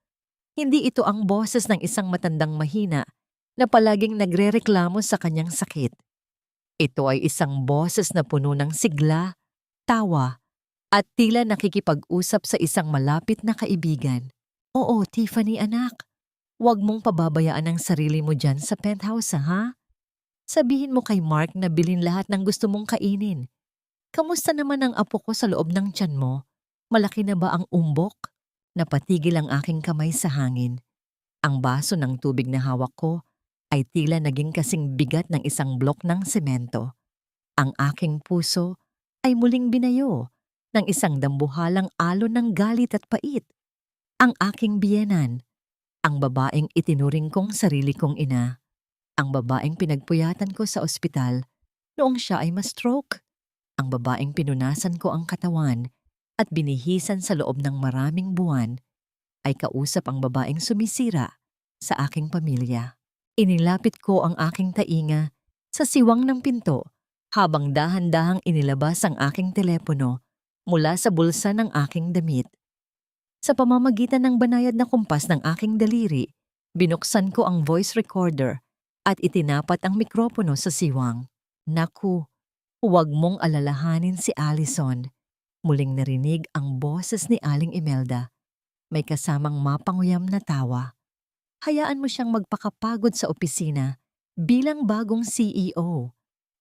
Hindi ito ang boses ng isang matandang mahina na palaging nagrereklamo sa kanyang sakit. Ito ay isang boses na puno ng sigla, tawa, at tila nakikipag-usap sa isang malapit na kaibigan. Oo, Tiffany anak, huwag mong pababayaan ang sarili mo dyan sa penthouse ha? Sabihin mo kay Mark na bilhin lahat ng gusto mong kainin. Kamusta naman ang apo ko sa loob ng tiyan mo? Malaki na ba ang umbok? Napatigil ang aking kamay sa hangin. Ang baso ng tubig na hawak ko ay tila naging kasing bigat ng isang blok ng semento. Ang aking puso ay muling binayo ng isang dambuhalang alon ng galit at pait. Ang aking biyenan, ang babaeng itinuring kong sarili kong ina, ang babaeng pinagpuyatan ko sa ospital noong siya ay ma-stroke, ang babaeng pinunasan ko ang katawan at binihisan sa loob ng maraming buwan, ay kausap ang babaeng sumisira sa aking pamilya. Inilapit ko ang aking tainga sa siwang ng pinto habang dahan-dahang inilabas ang aking telepono mula sa bulsa ng aking damit. Sa pamamagitan ng banayad na kumpas ng aking daliri, binuksan ko ang voice recorder at itinapat ang mikropono sa siwang. Naku, huwag mong alalahanin si Allison. Muling narinig ang boses ni Aling Imelda. May kasamang mapanguyam na tawa. Hayaan mo siyang magpakapagod sa opisina bilang bagong CEO.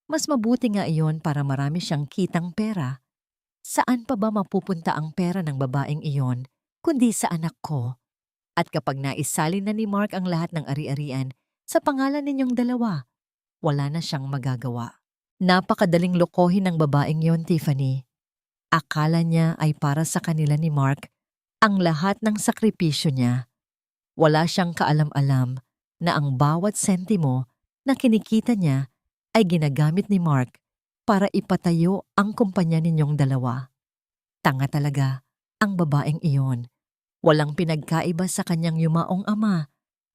Mas mabuti nga iyon para marami siyang kitang pera. Saan pa ba mapupunta ang pera ng babaeng iyon kundi sa anak ko? At kapag naisalin na ni Mark ang lahat ng ari-arian sa pangalan ninyong dalawa, wala na siyang magagawa. Napakadaling lokohin ng babaeng yon, Tiffany. Akala niya ay para sa kanila ni Mark ang lahat ng sakripisyo niya. Wala siyang kaalam-alam na ang bawat sentimo na kinikita niya ay ginagamit ni Mark para ipatayo ang kumpanya ninyong dalawa. Tanga talaga ang babaeng iyon. Walang pinagkaiba sa kanyang yumaong ama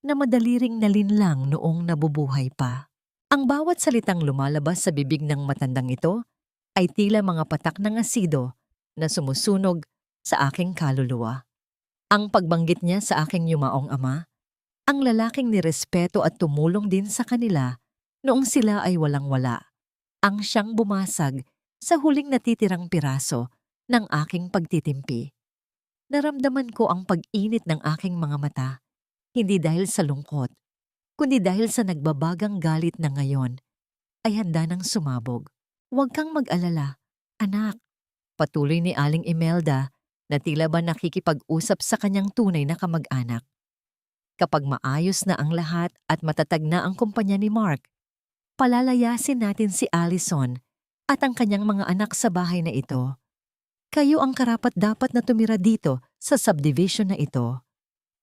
na madali ring nalinlang noong nabubuhay pa. Ang bawat salitang lumalabas sa bibig ng matandang ito ay tila mga patak ng asido na sumusunog sa aking kaluluwa. Ang pagbanggit niya sa aking yumaong ama, ang lalaking nirespeto at tumulong din sa kanila noong sila ay walang-wala, ang siyang bumasag sa huling natitirang piraso ng aking pagtitimpi. Naramdaman ko ang pag-init ng aking mga mata, hindi dahil sa lungkot, kundi dahil sa nagbabagang galit na ngayon ay handa nang sumabog. Huwag kang mag-alala, anak. Patuloy ni Aling Imelda na tila ba nakikipag-usap sa kanyang tunay na kamag-anak. Kapag maayos na ang lahat at matatag na ang kumpanya ni Mark, palalayasin natin si Allison at ang kanyang mga anak sa bahay na ito. Kayo ang karapat-dapat na tumira dito sa subdivision na ito.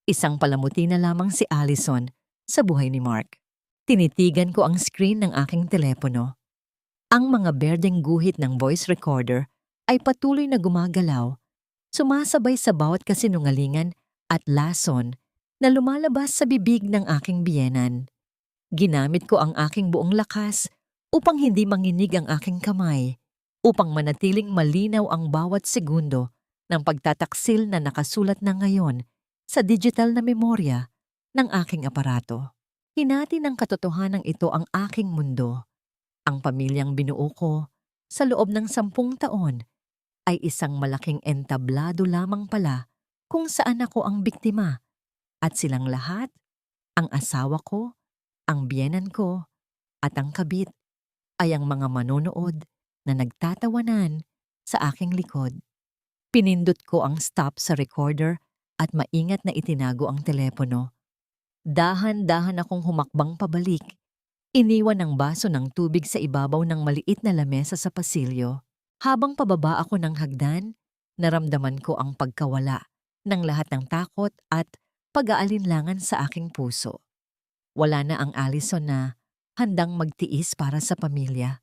Isang palamuti na lamang si Allison sa buhay ni Mark. Tinitigan ko ang screen ng aking telepono. Ang mga berdeng guhit ng voice recorder ay patuloy na gumagalaw, sumasabay sa bawat kasinungalingan at lason na lumalabas sa bibig ng aking biyenan. Ginamit ko ang aking buong lakas upang hindi manginig ang aking kamay, upang manatiling malinaw ang bawat segundo ng pagtataksil na nakasulat na ngayon sa digital na memorya ng aking aparato. Hinati ng katotohanan ito ang aking mundo. Ang pamilyang binuo ko sa loob ng 10 taon ay isang malaking entablado lamang pala kung saan ako ang biktima at silang lahat, ang asawa ko, ang biyenan ko, at ang kabit ay ang mga manonood na nagtatawanan sa aking likod. Pinindot ko ang stop sa recorder at maingat na itinago ang telepono. Dahan-dahan akong humakbang pabalik. Iniwan ang baso ng tubig sa ibabaw ng maliit na lamesa sa pasilyo. Habang pababa ako ng hagdan, naramdaman ko ang pagkawala ng lahat ng takot at pag-aalinlangan sa aking puso. Wala na ang Allison na handang magtiis para sa pamilya.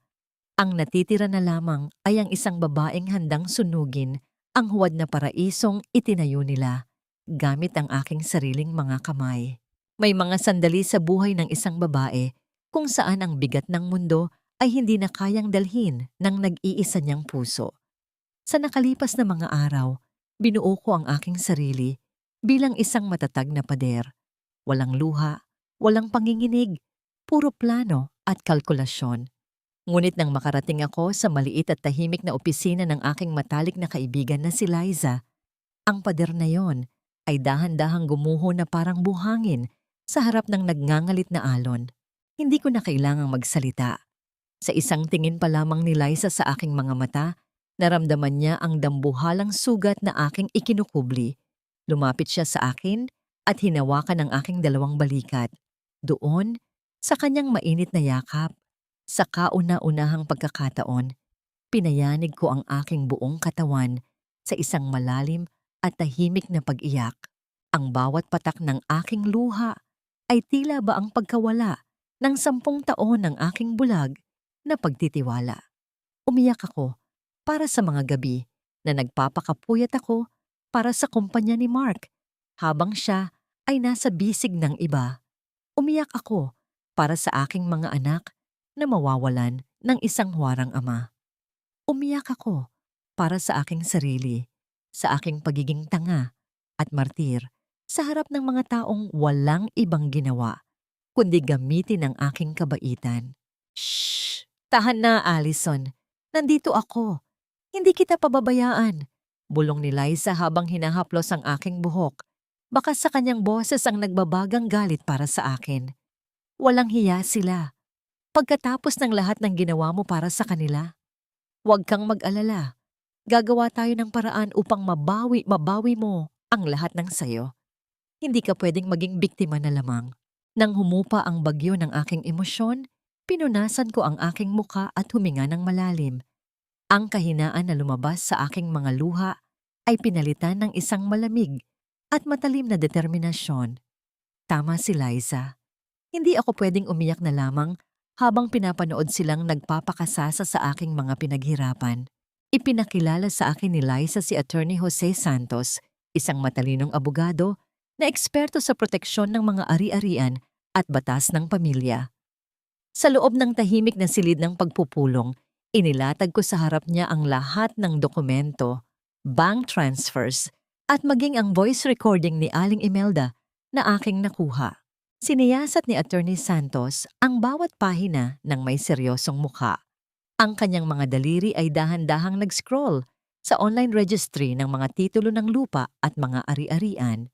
Ang natitira na lamang ay ang isang babaeng handang sunugin ang huwad na paraisong itinayo nila gamit ang aking sariling mga kamay. May mga sandali sa buhay ng isang babae kung saan ang bigat ng mundo ay hindi na kayang dalhin ng nag-iisa niyang puso. Sa nakalipas na mga araw, binuo ko ang aking sarili bilang isang matatag na pader. Walang luha, walang panginginig, puro plano at kalkulasyon. Ngunit nang makarating ako sa maliit at tahimik na opisina ng aking matalik na kaibigan na si Liza, ang pader na yon ay dahan-dahang gumuho na parang buhangin sa harap ng nagngangalit na alon. Hindi ko na kailangang magsalita. Sa isang tingin pa lamang ni Liza sa aking mga mata, naramdaman niya ang dambuhalang sugat na aking ikinukubli. Lumapit siya sa akin at hinawakan ang aking dalawang balikat. Doon, sa kanyang mainit na yakap, sa kauna-unahang pagkakataon, pinayanig ko ang aking buong katawan sa isang malalim at tahimik na pag-iyak. Ang bawat patak ng aking luha ay tila ba ang pagkawala ng 10 taon ng aking bulag na pagtitiwala. Umiyak ako para sa mga gabi na nagpapakapuyat ako para sa kumpanya ni Mark habang siya ay nasa bisig ng iba. Umiyak ako para sa aking mga anak na mawawalan ng isang huwarang ama. Umiyak ako para sa aking sarili, sa aking pagiging tanga at martir sa harap ng mga taong walang ibang ginawa kundi gamitin ang aking kabaitan. Shh! Tahan na, Allison. Nandito ako. Hindi kita pababayaan. Bulong ni Liza habang hinahaplos ang aking buhok. Baka sa kanyang boses ang nagbabagang galit para sa akin. Walang hiya sila. Pagkatapos ng lahat ng ginawa mo para sa kanila, huwag kang mag-alala. Gagawa tayo ng paraan upang mabawi mo ang lahat ng sayo. Hindi ka pwedeng maging biktima na lamang. Nang humupa ang bagyo ng aking emosyon, pinunasan ko ang aking muka at huminga ng malalim. Ang kahinaan na lumabas sa aking mga luha ay pinalitan ng isang malamig at matalim na determinasyon. Tama si Liza. Hindi ako pwedeng umiyak na lamang habang pinapanood silang nagpapakasasa sa aking mga pinaghirapan. Ipinakilala sa akin ni Liza si Attorney Jose Santos, isang matalinong abogado na eksperto sa proteksyon ng mga ari-arian at batas ng pamilya. Sa loob ng tahimik na silid ng pagpupulong, inilatag ko sa harap niya ang lahat ng dokumento, bank transfers, at maging ang voice recording ni Aling Imelda na aking nakuha. Siniyasat ni Attorney Santos ang bawat pahina ng may seryosong mukha. Ang kanyang mga daliri ay dahan-dahang nag-scroll sa online registry ng mga titulo ng lupa at mga ari-arian.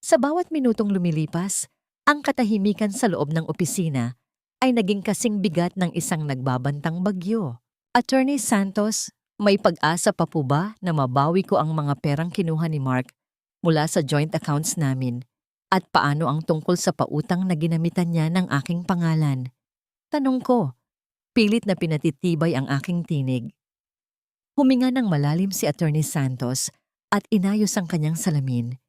Sa bawat minutong lumilipas, ang katahimikan sa loob ng opisina ay naging kasing bigat ng isang nagbabantang bagyo. Attorney Santos, may pag-asa pa po ba na mabawi ko ang mga perang kinuha ni Mark mula sa joint accounts namin? At paano ang tungkol sa pautang na ginamitan niya ng aking pangalan? Tanong ko, pilit na pinatitibay ang aking tinig. Huminga ng malalim si Attorney Santos at inayos ang kanyang salamin.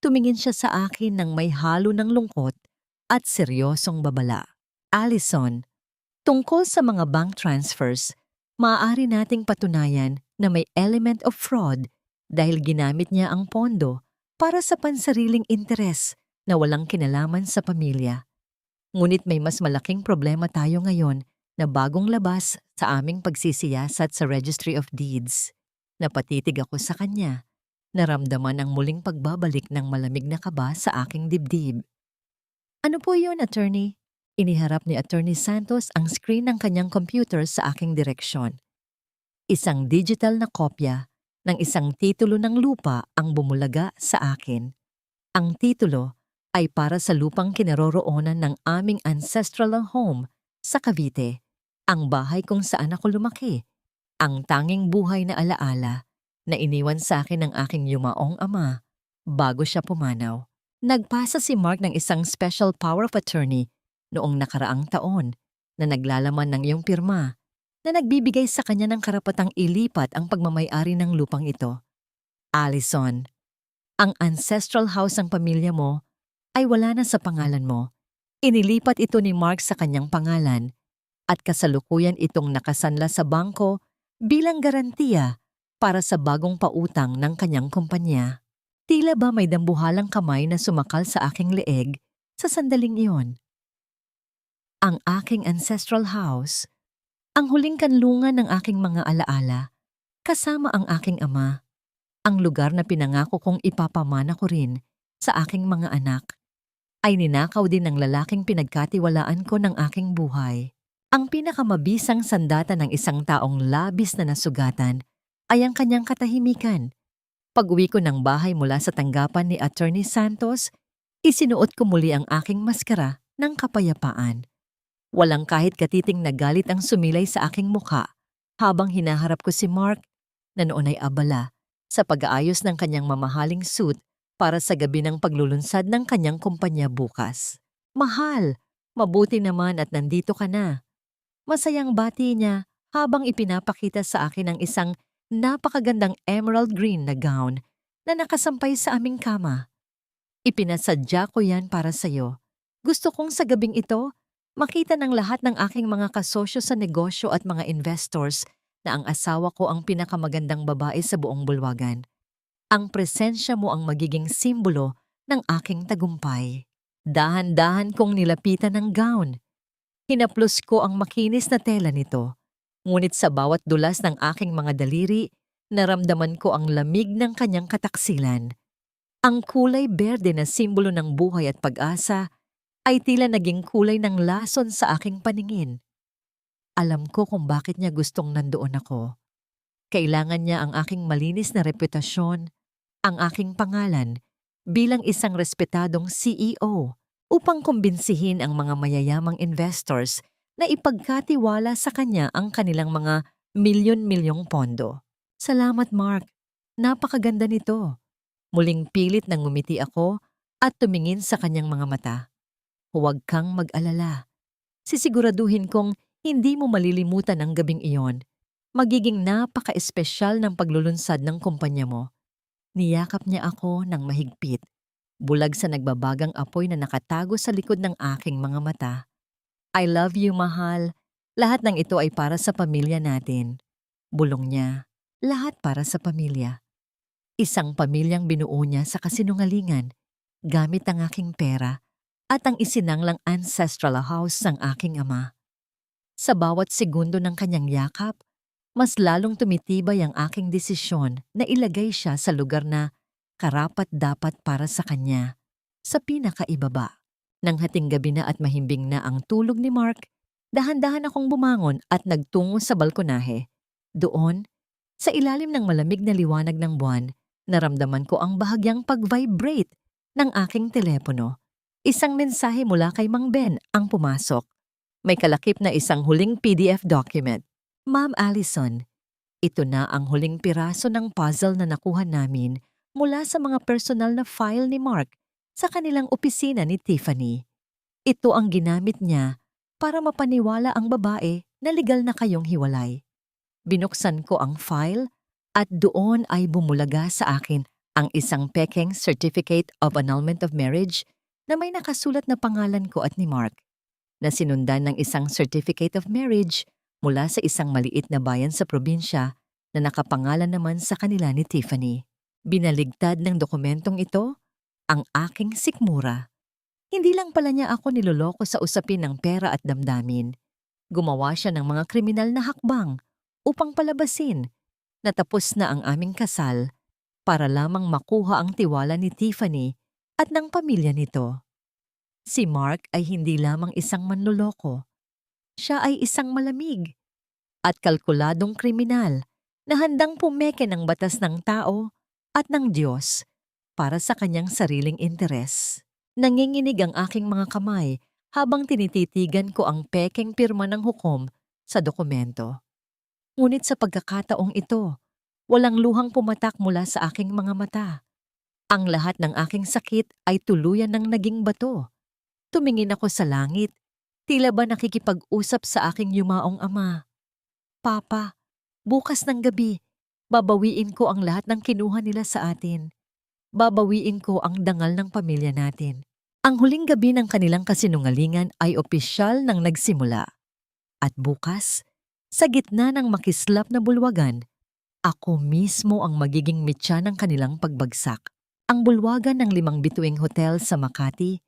Tumingin siya sa akin ng may halo ng lungkot at seryosong babala. Allison, Tungkol sa mga bank transfers, maaari nating patunayan na may element of fraud dahil ginamit niya ang pondo para sa pansariling interes na walang kinalaman sa pamilya. Ngunit may mas malaking problema tayo ngayon na bagong labas sa aming pagsisiyasat sa Registry of Deeds. Napatitig ako sa kanya. Naramdaman ang muling pagbabalik ng malamig na kaba sa aking dibdib. Ano po yun, attorney? Iniharap ni Attorney Santos ang screen ng kanyang computer sa aking direksyon. Isang digital na kopya ng isang titulo ng lupa ang bumulaga sa akin. Ang titulo ay para sa lupang kinaroroonan ng aming ancestral home sa Cavite, ang bahay kung saan ako lumaki, ang tanging buhay na alaala na iniwan sa akin ng aking yumaong ama bago siya pumanaw. Nagpasa si Mark ng isang special power of attorney noong nakaraang taon na naglalaman ng iyong pirma na nagbibigay sa kanya ng karapatang ilipat ang pagmamay-ari ng lupang ito. Allison, ang ancestral house ng pamilya mo ay wala na sa pangalan mo. Inilipat ito ni Mark sa kanyang pangalan at kasalukuyan itong nakasanla sa bangko bilang garantiya para sa bagong pautang ng kanyang kumpanya. Tila ba may dambuhalang kamay na sumakal sa aking leeg sa sandaling iyon. Ang aking ancestral house, ang huling kanlungan ng aking mga alaala, kasama ang aking ama, ang lugar na pinangako kong ipapamana ko rin sa aking mga anak, ay ninakaw din ng lalaking pinagkatiwalaan ko ng aking buhay. Ang pinakamabisang sandata ng isang taong labis na nasugatan ay ang kanyang katahimikan. Pag-uwi ko ng bahay mula sa tanggapan ni Attorney Santos, isinuot ko muli ang aking maskara ng kapayapaan. Walang kahit katiting na galit ang sumilay sa aking mukha habang hinaharap ko si Mark na noon ay abala sa pag-aayos ng kanyang mamahaling suit para sa gabi ng paglulunsad ng kanyang kumpanya bukas. Mahal, mabuti naman at nandito ka na. Masayang bati niya habang ipinapakita sa akin ang isang napakagandang emerald green na gown na nakasampay sa aming kama. Ipinasadya ko yan para sa'yo. Gusto kong sa gabing ito, makita ng lahat ng aking mga kasosyo sa negosyo at mga investors na ang asawa ko ang pinakamagandang babae sa buong bulwagan. Ang presensya mo ang magiging simbolo ng aking tagumpay. Dahan-dahan kong nilapitan ng gown. Hinaplos ko ang makinis na tela nito. Ngunit sa bawat dulas ng aking mga daliri, naramdaman ko ang lamig ng kanyang kataksilan. Ang kulay berde na simbolo ng buhay at pag-asa ay tila naging kulay ng lason sa aking paningin. Alam ko kung bakit niya gustong nandoon ako. Kailangan niya ang aking malinis na reputasyon, ang aking pangalan, bilang isang respetadong CEO upang kumbinsihin ang mga mayayamang investors na ipagkatiwala sa kanya ang kanilang mga milyon-milyong pondo. Salamat, Mark. Napakaganda nito. Muling pilit nang ngumiti ako at tumingin sa kanyang mga mata. Huwag kang mag-alala. Sisiguraduhin kong hindi mo malilimutan ang gabing iyon. Magiging napaka-espesyal ng paglulunsad ng kumpanya mo. Niyakap niya ako ng mahigpit. Bulag sa nagbabagang apoy na nakatago sa likod ng aking mga mata. I love you, mahal. Lahat ng ito ay para sa pamilya natin. Bulong niya, lahat para sa pamilya. Isang pamilyang binuo niya sa kasinungalingan, gamit ang aking pera at ang isinanglang ancestral house ng aking ama. Sa bawat segundo ng kanyang yakap, mas lalong tumitibay ang aking desisyon na ilagay siya sa lugar na karapat-dapat para sa kanya, sa pinakaibaba. Nang hating gabi na at mahimbing na ang tulog ni Mark, dahan-dahan akong bumangon at nagtungo sa balkonahe. Doon, sa ilalim ng malamig na liwanag ng buwan, naramdaman ko ang bahagyang pag-vibrate ng aking telepono. Isang mensahe mula kay Mang Ben ang pumasok. May kalakip na isang huling PDF document. Ma'am Allison, ito na ang huling piraso ng puzzle na nakuha namin mula sa mga personal na file ni Mark sa kanilang opisina ni Tiffany. Ito ang ginamit niya para mapaniwala ang babae na legal na kayong hiwalay. Binuksan ko ang file at doon ay bumulaga sa akin ang isang pekeng Certificate of Annulment of Marriage na may nakasulat na pangalan ko at ni Mark. na sinundan ng isang certificate of marriage mula sa isang maliit na bayan sa probinsya na nakapangalan naman sa kanila ni Tiffany. Binaligtad ng dokumentong ito ang aking sikmura. Hindi lang pala niya ako niloloko sa usapin ng pera at damdamin. Gumawa siya ng mga kriminal na hakbang upang palabasin na tapos na ang aming kasal para lamang makuha ang tiwala ni Tiffany at ng pamilya nito. Si Mark ay hindi lamang isang manloloko. Siya ay isang malamig at kalkuladong kriminal na handang pumeke ng batas ng tao at ng Diyos para sa kanyang sariling interes. Nanginginig ang aking mga kamay habang tinititigan ko ang pekeng pirma ng hukom sa dokumento. Ngunit sa pagkakataong ito, walang luhang pumatak mula sa aking mga mata. Ang lahat ng aking sakit ay tuluyan ng naging bato. Tumingin ako sa langit, tila ba nakikipag-usap sa aking yumaong ama. Papa, bukas ng gabi, babawiin ko ang lahat ng kinuha nila sa atin. Babawiin ko ang dangal ng pamilya natin. Ang huling gabi ng kanilang kasinungalingan ay opisyal nang nagsimula. At bukas, sa gitna ng makislap na bulwagan, ako mismo ang magiging mitya ng kanilang pagbagsak. Ang bulwagan ng 5 bituing hotel sa Makati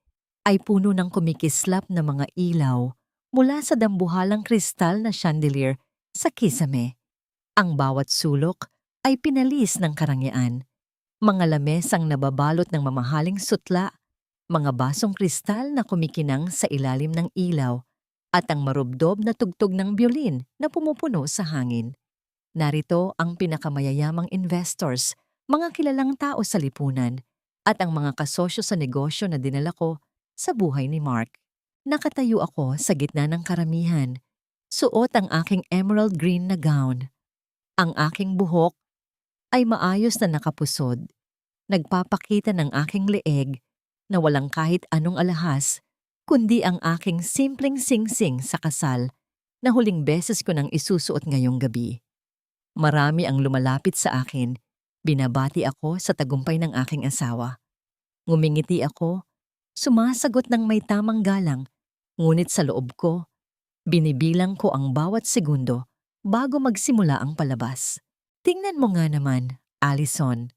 ay puno ng kumikislap na mga ilaw mula sa dambuhalang kristal na chandelier sa kisame. Ang bawat sulok ay pinalis ng karangyaan. Mga lamesang nababalot ng mamahaling sutla, mga basong kristal na kumikinang sa ilalim ng ilaw, at ang marubdob na tugtog ng biolin na pumupuno sa hangin. Narito ang pinakamayayamang investors, mga kilalang tao sa lipunan, at ang mga kasosyo sa negosyo na dinala ko sa buhay ni Mark. Nakatayo ako sa gitna ng karamihan. Suot ang aking emerald green na gown. Ang aking buhok ay maayos na nakapusod. Nagpapakita ng aking leeg na walang kahit anong alahas, kundi ang aking simpleng singsing sa kasal na huling beses ko nang isusuot ngayong gabi. Marami ang lumalapit sa akin. Binabati ako sa tagumpay ng aking asawa. Ngumingiti ako, sumasagot ng may tamang galang, ngunit sa loob ko, binibilang ko ang bawat segundo bago magsimula ang palabas. Tingnan mo nga naman, Allison.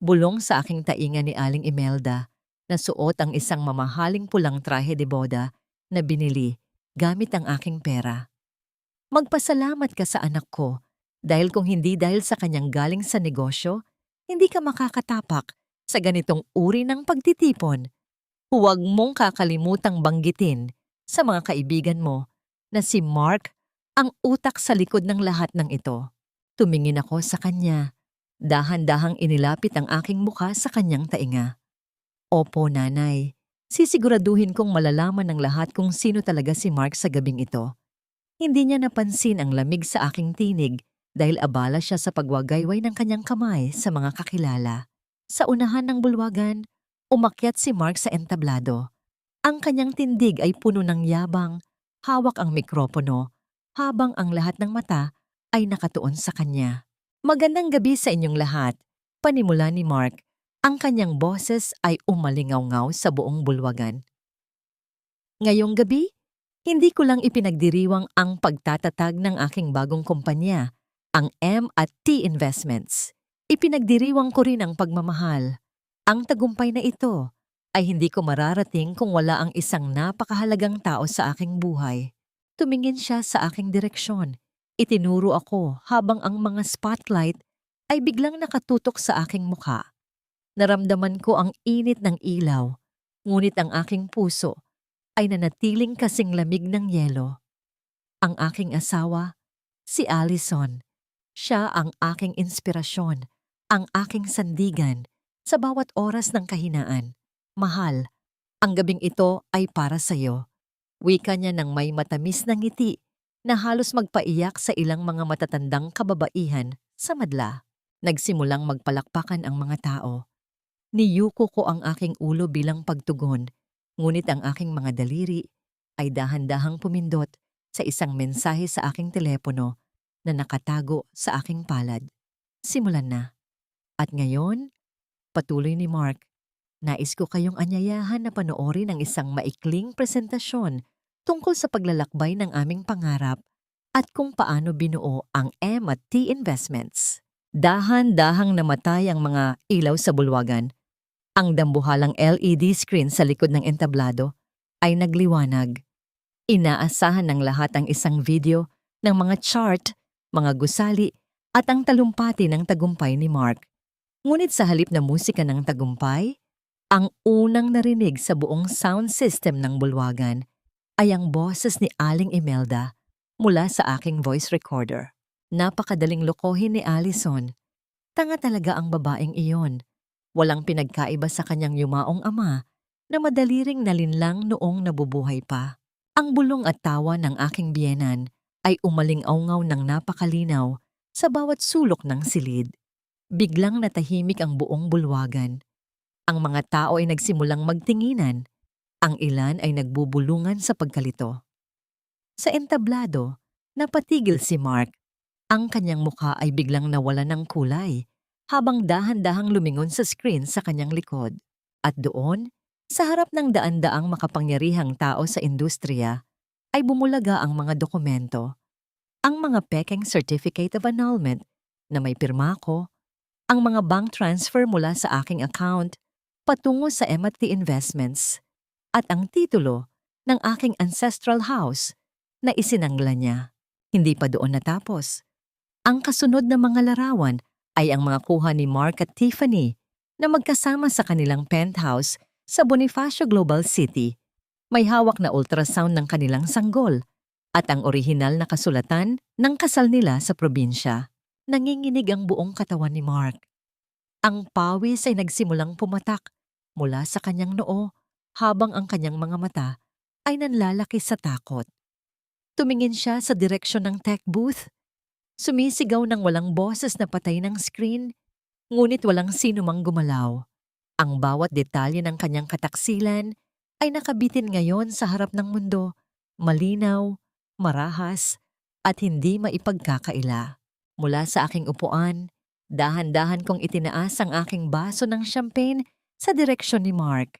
Bulong sa aking tainga ni Aling Imelda na suot ang isang mamahaling pulang trahe de boda na binili gamit ang aking pera. Magpasalamat ka sa anak ko dahil kung hindi dahil sa kanyang galing sa negosyo, hindi ka makakatapak sa ganitong uri ng pagtitipon. Huwag mong kakalimutang banggitin sa mga kaibigan mo na si Mark ang utak sa likod ng lahat ng ito. Tumingin ako sa kanya. Dahan-dahang inilapit ang aking mukha sa kanyang tainga. Opo, nanay. Sisiguraduhin kong malalaman ng lahat kung sino talaga si Mark sa gabing ito. Hindi niya napansin ang lamig sa aking tinig dahil abala siya sa pagwagayway ng kanyang kamay sa mga kakilala. Sa unahan ng bulwagan, umakyat si Mark sa entablado. Ang kanyang tindig ay puno ng yabang, hawak ang mikropono, habang ang lahat ng mata ay nakatuon sa kanya. Magandang gabi sa inyong lahat, panimula ni Mark. Ang kanyang boses ay umalingaw-ngaw sa buong bulwagan. Ngayong gabi, hindi ko lang ipinagdiriwang ang pagtatatag ng aking bagong kumpanya, ang M&T Investments. Ipinagdiriwang ko rin ang pagmamahal. Ang tagumpay na ito ay hindi ko mararating kung wala ang isang napakahalagang tao sa aking buhay. Tumingin siya sa aking direksyon. Itinuro ako habang ang mga spotlight ay biglang nakatutok sa aking mukha. Naramdaman ko ang init ng ilaw, ngunit ang aking puso ay nanatiling kasing lamig ng yelo. Ang aking asawa, si Allison. Siya ang aking inspirasyon, ang aking sandigan sa bawat oras ng kahinaan. Mahal, ang gabing ito ay para sa iyo. Wika niya ng may matamis na ngiti na halos magpaiyak sa ilang mga matatandang kababaihan sa madla. Nagsimulang magpalakpakan ang mga tao. Niyuko ko ang aking ulo bilang pagtugon, ngunit ang aking mga daliri ay dahan-dahang pumindot sa isang mensahe sa aking telepono na nakatago sa aking palad. Simulan na. At ngayon, patuloy ni Mark, nais ko kayong anyayahan na panoorin ang isang maikling presentasyon tungkol sa paglalakbay ng aming pangarap at kung paano binuo ang M&T Investments. Dahan-dahang namatay ang mga ilaw sa bulwagan. Ang dambuhalang LED screen sa likod ng entablado ay nagliwanag. Inaasahan ng lahat ang isang video ng mga chart, mga gusali at ang talumpati ng tagumpay ni Mark. Ngunit sa halip na musika ng tagumpay, ang unang narinig sa buong sound system ng bulwagan ay ang boses ni Aling Imelda mula sa aking voice recorder. Napakadaling lokohin ni Allison. Tanga talaga ang babaeng iyon. Walang pinagkaiba sa kanyang yumaong ama na madali ring nalinlang noong nabubuhay pa. Ang bulong at tawa ng aking biyenan ay umaling-aungaw ng napakalinaw sa bawat sulok ng silid. Biglang natahimik ang buong bulwagan. Ang mga tao ay nagsimulang magtinginan. Ang ilan ay nagbubulungan sa pagkalito. Sa entablado, napatigil si Mark. Ang kanyang mukha ay biglang nawala ng kulay habang dahan-dahang lumingon sa screen sa kanyang likod. At doon, sa harap ng daan-daang makapangyarihang tao sa industriya, ay bumulaga ang mga dokumento. Ang mga pekeng Certificate of Annulment na may pirma ko, ang mga bank transfer mula sa aking account patungo sa M&T Investments, at ang titulo ng aking ancestral house na isinangla niya. Hindi pa doon natapos. Ang kasunod na mga larawan ay ang mga kuha ni Mark at Tiffany na magkasama sa kanilang penthouse sa Bonifacio Global City. May hawak na ultrasound ng kanilang sanggol at ang orihinal na kasulatan ng kasal nila sa probinsya. Nanginginig ang buong katawan ni Mark. Ang pawis ay nagsimulang pumatak mula sa kanyang noo habang ang kanyang mga mata ay nanlalaki sa takot. Tumingin siya sa direksyon ng tech booth. Sumisigaw ng walang boses na patay ng screen, ngunit walang sino mang gumalaw. Ang bawat detalye ng kanyang kataksilan ay nakabitin ngayon sa harap ng mundo, malinaw, marahas, at hindi maipagkakaila. Mula sa aking upuan, dahan-dahan kong itinaas ang aking baso ng champagne sa direksyon ni Mark.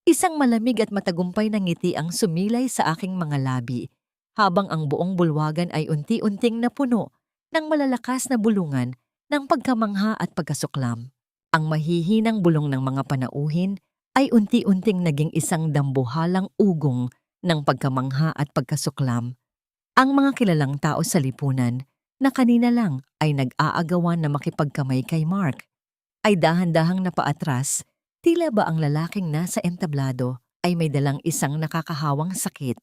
Isang malamig at matagumpay na ngiti ang sumilay sa aking mga labi, habang ang buong bulwagan ay unti-unting napuno ng malalakas na bulungan ng pagkamangha at pagkasuklam. Ang mahihinang bulong ng mga panauhin ay unti-unting naging isang dambuhalang ugong ng pagkamangha at pagkasuklam. Ang mga kilalang tao sa lipunan na kanina lang ay nag-aagawan na makipagkamay kay Mark ay dahan-dahang napaatras, tila ba ang lalaking nasa entablado ay may dalang isang nakakahawang sakit.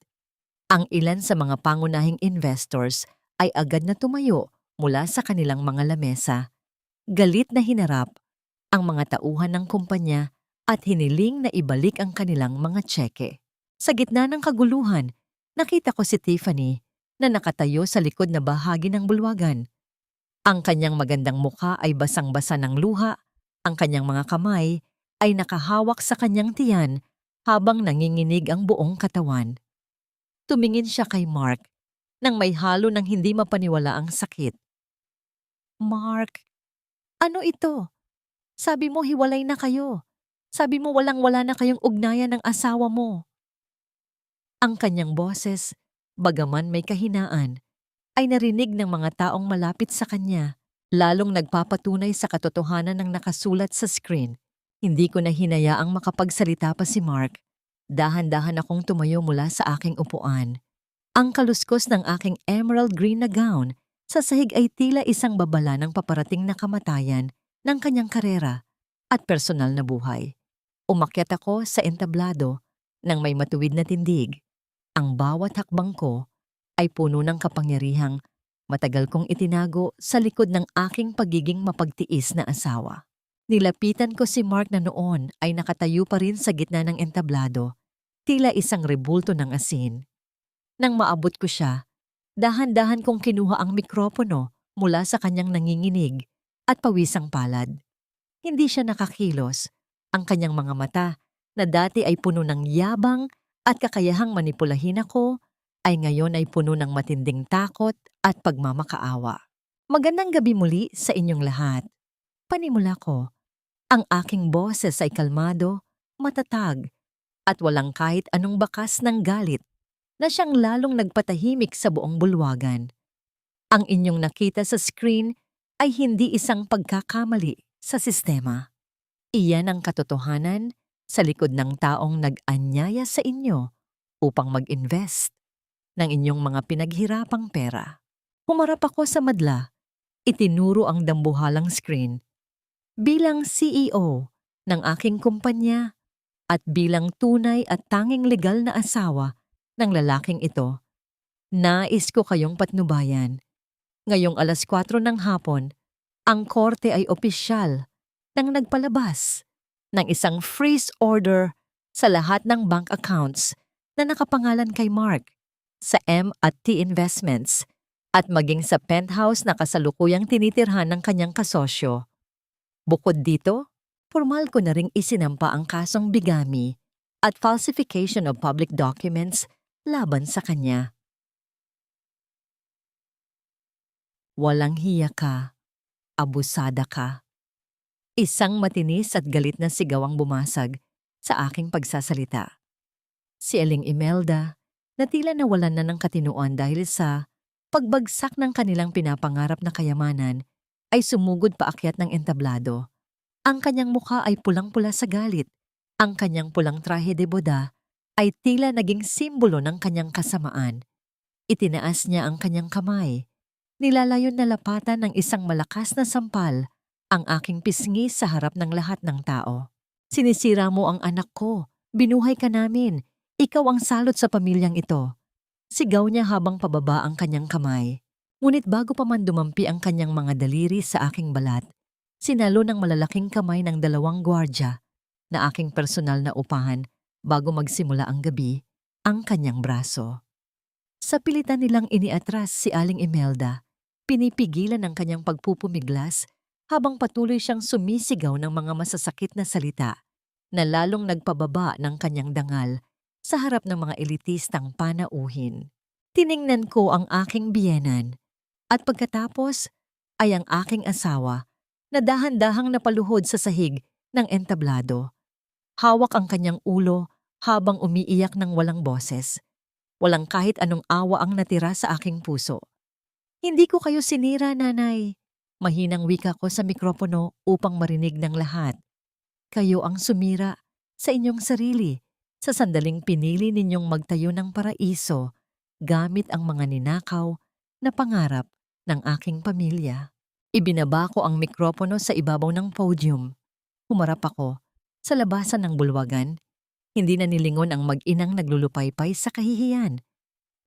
Ang ilan sa mga pangunahing investors ay agad na tumayo mula sa kanilang mga lamesa. Galit na hinarap ang mga tauhan ng kumpanya at hiniling na ibalik ang kanilang mga tseke. Sa gitna ng kaguluhan, nakita ko si Tiffany na nakatayo sa likod na bahagi ng bulwagan. Ang kanyang magandang mukha ay basang-basa ng luha, ang kanyang mga kamay ay nakahawak sa kanyang tiyan habang nanginginig ang buong katawan. Tumingin siya kay Mark nang may halo ng hindi mapaniwala ang sakit. "Mark, ano ito? Sabi mo hiwalay na kayo. Sabi mo walang-wala na kayong ugnayan ng asawa mo." Ang kanyang boses, bagaman may kahinaan, ay narinig ng mga taong malapit sa kanya, lalong nagpapatunay sa katotohanan ng nakasulat sa screen. Hindi ko na hinayaang makapagsalita pa si Mark. Dahan-dahan akong tumayo mula sa aking upuan. Ang kaluskos ng aking emerald green na gown sa sahig ay tila isang babala ng paparating na kamatayan ng kanyang karera at personal na buhay. Umakyat ako sa entablado nang may matuwid na tindig. Ang bawat hakbang ko ay puno ng kapangyarihang matagal kong itinago sa likod ng aking pagiging mapagtiis na asawa. Nilapitan ko si Mark na noon ay nakatayo pa rin sa gitna ng entablado, tila isang rebulto ng asin. Nang maabot ko siya, dahan-dahan kong kinuha ang mikropono mula sa kanyang nanginginig at pawisang palad. Hindi siya nakakilos. Ang kanyang mga mata, na dati ay puno ng yabang at kakayahang manipulahin ako, ay ngayon ay puno ng matinding takot at pagmamakaawa. "Magandang gabi muli sa inyong lahat." Panimula ko. Ang aking boses ay kalmado, matatag, at walang kahit anong bakas ng galit. na siyang lalong nagpatahimik sa buong bulwagan. Ang inyong nakita sa screen ay hindi isang pagkakamali sa sistema. Iyan ang katotohanan sa likod ng taong nag-anyaya sa inyo upang mag-invest ng inyong mga pinaghirapang pera. Humarap ako sa madla, itinuro ang dambuhalang screen. Bilang CEO ng aking kumpanya at bilang tunay at tanging legal na asawa ng lalaking ito, nais ko kayong patnubayan. Ngayong 4:00 ng hapon, ang korte ay opisyal nang nagpalabas ng isang freeze order sa lahat ng bank accounts na nakapangalan kay Mark sa M&T Investments at maging sa penthouse na kasalukuyang tinitirhan ng kanyang kasosyo. Bukod dito, formal ko na ring isinampa ang kasong bigami at falsification of public documents laban sa kanya. Walang hiya ka, abusada ka. Isang matinis at galit na sigaw ang bumasag sa aking pagsasalita. Si Aling Imelda na tila nawalan na ng katinuan dahil sa pagbagsak ng kanilang pinapangarap na kayamanan ay sumugod paakyat ng entablado. Ang kanyang mukha ay pulang-pula sa galit. Ang kanyang pulang trahe de boda ay tila naging simbolo ng kanyang kasamaan. Itinaas niya ang kanyang kamay. Nilalayon na lapatan ng isang malakas na sampal ang aking pisngi sa harap ng lahat ng tao. Sinisira mo ang anak ko. Binuhay ka namin. Ikaw ang salot sa pamilyang ito. Sigaw niya habang pababa ang kanyang kamay. Ngunit bago pa man dumampi ang kanyang mga daliri sa aking balat, sinalo ng malalaking kamay ng 2 gwardya na aking personal na upahan bago magsimula ang gabi ang kanyang braso. Sa pilitan nilang iniatras si Aling Imelda, pinipigilan ang kanyang pagpupumiglas habang patuloy siyang sumisigaw ng mga masasakit na salita na lalong nagpababa ng kanyang dangal sa harap ng mga elitistang panauhin. Tiningnan ko ang aking biyenan at pagkatapos ay ang aking asawa na dahan-dahang napaluhod sa sahig ng entablado. Hawak ang kanyang ulo habang umiiyak ng walang boses. Walang kahit anong awa ang natira sa aking puso. Hindi ko kayo sinira, nanay. Mahinang wika ko sa mikropono upang marinig ng lahat. Kayo ang sumira sa inyong sarili sa sandaling pinili ninyong magtayo ng paraiso gamit ang mga ninakaw na pangarap ng aking pamilya. Ibinaba ko ang mikropono sa ibabaw ng podium. Humarap ako sa labasan ng bulwagan. Hindi na nilingon ang mag-inang naglulupaypay sa kahihiyan